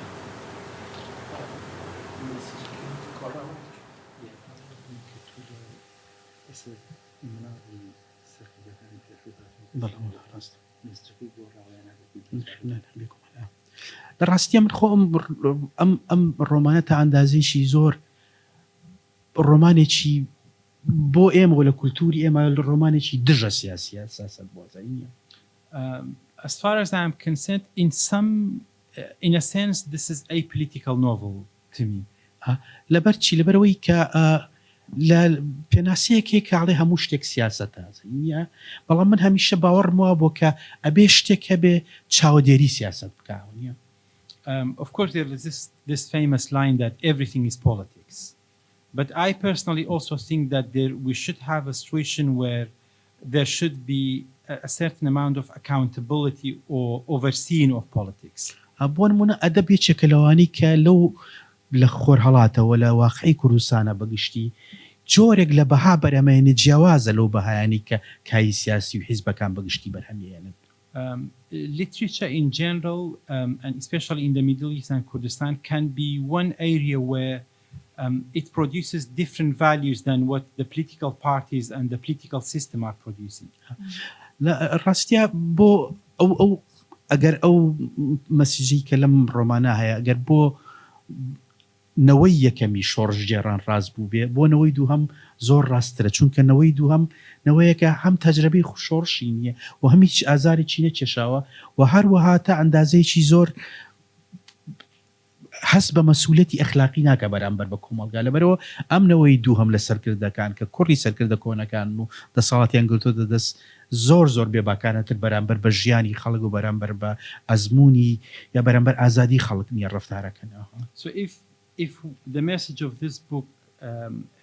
لە ڕاستیە من خۆ ئەم ڕۆمانە تا ئەندازێکی زۆر ڕۆمانێکی بۆ ئێمە و لە کولتوری ئێمە ڕۆمانێکی دژە سیاسیە سیاست بۆزایی نیە. As far as I'm concerned, in some in a sense, this is a political novel to me. لەبەرچی لەبەرەوەی کە لە پێناسەیەکێ کاڵێ هەموو شتێک سیاسەتە نیە بەڵام من هەمیشە باوەڕم وە بۆ کە ئەبێ شتێک هەبێ چاودێری سیاست بکاو نیە. Of course, there is this famous line that everything is politics. But I personally also think that we should have a situation where there should be a certain amount of accountability or overseeing of politics. بۆ نمونە ئەدەب یەکێکە لەوانەی کە لەو لە خۆرهەڵاتەوە لە واقعی کوردستانە بەگشتی جۆرێک لە بەها بەرهەمێنێت جیاوازە لەو بەهایانی کە کای سیاسی و حیزبەکان بەگشتی بەرهەمێنن. Literature in general, and especially in the Middle East and Kurdistan, can be one area where it produces different values than what the political parties and the political system are producing. ڕاستیا بۆ ئەو ئەگەر ئەو مەسیجی کە لەم ڕۆمانە هەیە ئەگەر بۆ نەوەی یەکەمی شۆڕژ جێران ڕاست بوو بێ بۆ نەوەی دووهەم زۆر ڕاسترە چونکە نەوەی دووهەم نەوەیەکە هەم تەجربەی شۆڕشی نییە و هەم هیچ ئازارێکی نەکێشاوە و هەروەها تا ئەندازەیەکی زۆر هەست بە مەسئولەتی ئەخلاقی ناکە بەرامبەر بە کۆمەڵگا لەبەرەوە ئەم نەوەی دووهەم لە سەرکردەکان کە کوڕی سەرکردە کۆنەکان و دەسەڵاتیان گرتووە دەست زۆر بێباکانەتر بەرامبەر بە ژیانی خەڵک و بەرامبەر بە ئەزمموی یا بەرامبەر ئازادی خەڵک نیە ڕەفتارەکەنەوە. So if the message of this book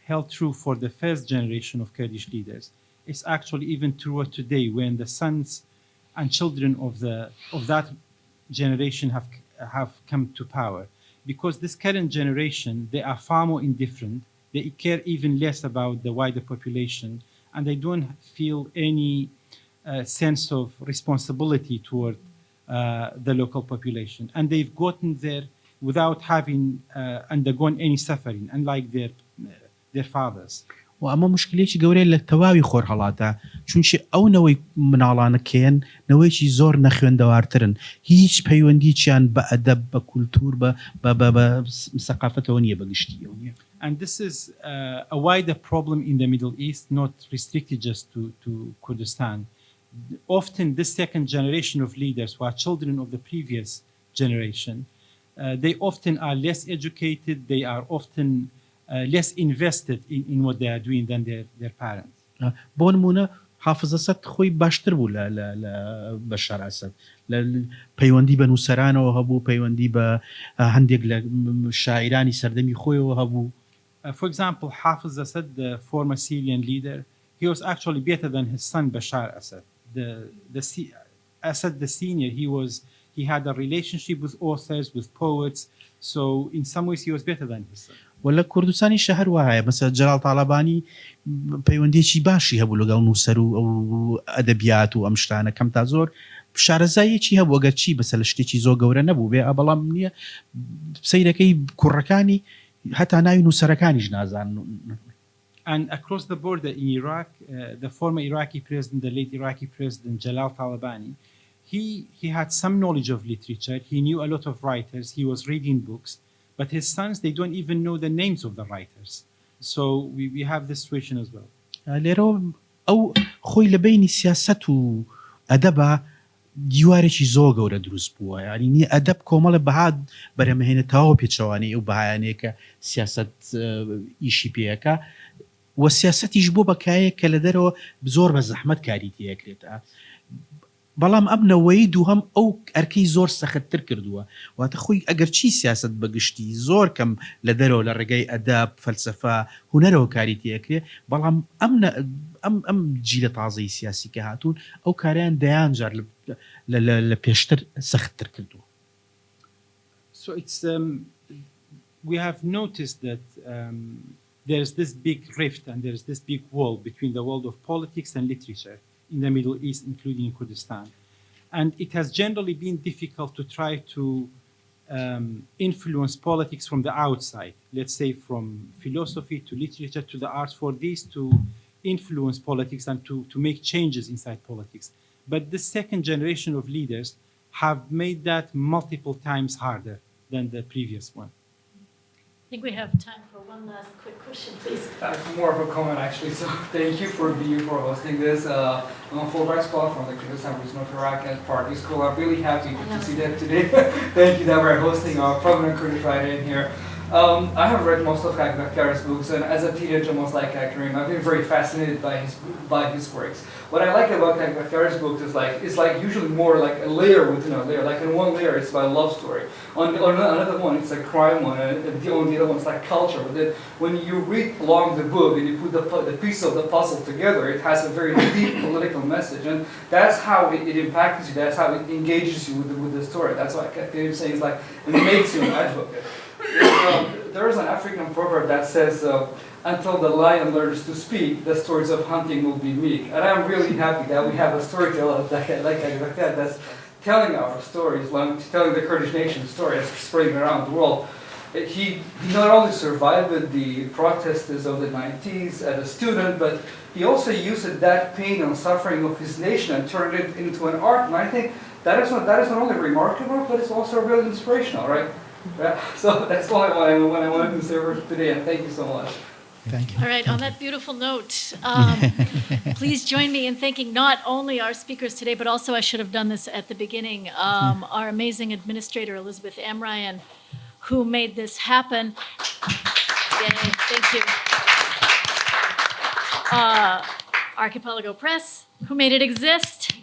held true for the first generation of Kurdish leaders, it's actually even truer today when the sons and children of that generation have come to power. Because this current generation, they are far more indifferent. They care even less about the wider population, and they don't feel any sense of responsibility toward the local population. And they've gotten there without having undergone any suffering, unlike their fathers. و ئەمە مشکلێکی گەورەیە لە تەواوی خۆرهەڵاتە چونچی ئەو نەوەی مناڵانە کێن نەوەیکی زۆر نەخوێندەوارترن هیچ پەیوەندیچیان بە ئەدەب بە کولتور بە سەقافەتەوە نییە بەگشتیەوە نیە. And this is a wider problem in the Middle East, not restricted just to Kurdistan. Often this second generation of leaders who are children of the previous generation, they often are less educated, they are often less invested in what they are doing than their parents. بۆ نمونە حافظ ئەسەد خۆی باشتر بوو لە بەشار ئەسەد لە پەیوەندی بە نووسەرانەوە هەبوو پەیوەندی بە هەندێک لە شاعرانی سەردەمی خۆیەوە هەبوو. For example, Hafiz Assad, the former Syrian leader, he was actually better than his son Bashar Assad. Assad the senior, he had a relationship with authors, with poets, so in some ways he was better than his son. ولا کوردستانی شەهر وایە مەسەلا جەلال تاڵەبانی پەیوەندیێکی باشی هەبوو لەگەڵ نووسەر و ئەدەبیات و ئەم شتانە کەم تا زۆر شارەزاییەکی هەبوو ئەگەر چی بەسە لە شتێکی زۆر گەورە نەبوو بێ بەڵام نییە سەیرەکەی کوڕەکانی هەتا ناوی نووسەرەکانیش نازان. And across the border in Iraq, the former Iraqi president, the late Iraqi president Jalal Talabani, he had some knowledge of literature. He knew a lot of writers. He was reading books. But his sons, they don't even know the names of the writers. So we have this situation as well. لێرەوە ئەو خۆی لە بینی سیاست و ئەدەبە دیوارێکی زۆر گەورە دروست بووە یعنی نی ئەدەب کۆمەڵە بەها بەرەمهێنێتەوە پێچەوانەی ئەو بەهایانەیە کە سیاست ئیشی پێیەکە و سیاسەتیش بۆ بەکایە کە لە دەرەوە زۆر بە زەحمەت کاری تێکرێتە بەڵام ئەم نەوەی دووهەم ئەو ئەرکەی زۆر سەختتر کردووە واتە خۆی ئەگەر چی سیاست بەگشتی زۆر کەم لە دەرەوە لە ڕێگەی ئەدەب فەلسەفە هونەرەوە کاری تێکرێ بەڵام ئەم جیلە تازەی سیاسی کە هاتوون ئەو کاریان دەیان جار لە پێشتر سەختتر کردووە. So it's we have noticed that there's this big rift and there's this big wall between the world of politics and literature in the Middle East, including Kurdistan. And it has generally been difficult to try to influence politics from the outside, let's say from philosophy to literature to the arts, for these to influence politics and to make changes inside politics. But the second generation of leaders have made that multiple times harder than the previous one. think we have time for one last quick question, please. It's more of a comment, actually. So thank you for hosting this. I'm a Fulbright scholar from the Kurdish North Iraq at Pardee School. I'm really happy to see that today. Thank you that we're hosting our prominent Kurdish writer in here. I have read most of Bachtyar's books, and as a teenager, almost like Kareem, I've been very fascinated by his works. What I like about Bachtyar's books is like usually more like a layer within a layer. Like in one layer, it's about a love story. On another one, it's a crime one, and the other one is like culture. But then when you read along the book and you put the piece of the puzzle together, it has a very deep political message, and that's how it impacts you. That's how it engages you with the story. That's why I kept saying it's like it makes you an advocate. There is an African proverb that says, until the lion learns to speak, the stories of hunting will be meek. And I'm really happy that we have a storyteller like that that's telling our stories, telling the Kurdish nation's story that's spreading around the world. He not only survived the protests of the 90s as a student, but he also used that pain and suffering of his nation and turned it into an art. And I think that is not only remarkable, but it's also really inspirational, right? Yeah, so that's all I wanted to say for today, and thank you so much. Thank you. All right, on that beautiful note, please join me in thanking not only our speakers today, but also, I should have done this at the beginning, our amazing administrator, Elizabeth Amryan, who made this happen. Yay, thank you. Archipelago Press, who made it exist.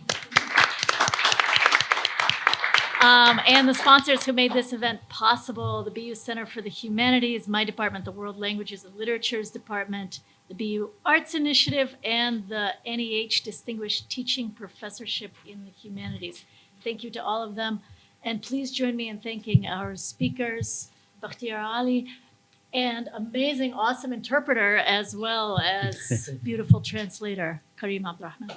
And the sponsors who made this event possible, the BU Center for the Humanities, my department, the World Languages and Literatures Department, the BU Arts Initiative, and the NEH Distinguished Teaching Professorship in the Humanities. Thank you to all of them. And please join me in thanking our speakers, Bachtyar Ali, and amazing, awesome interpreter, as well as beautiful translator, Kareem Abdulrahman.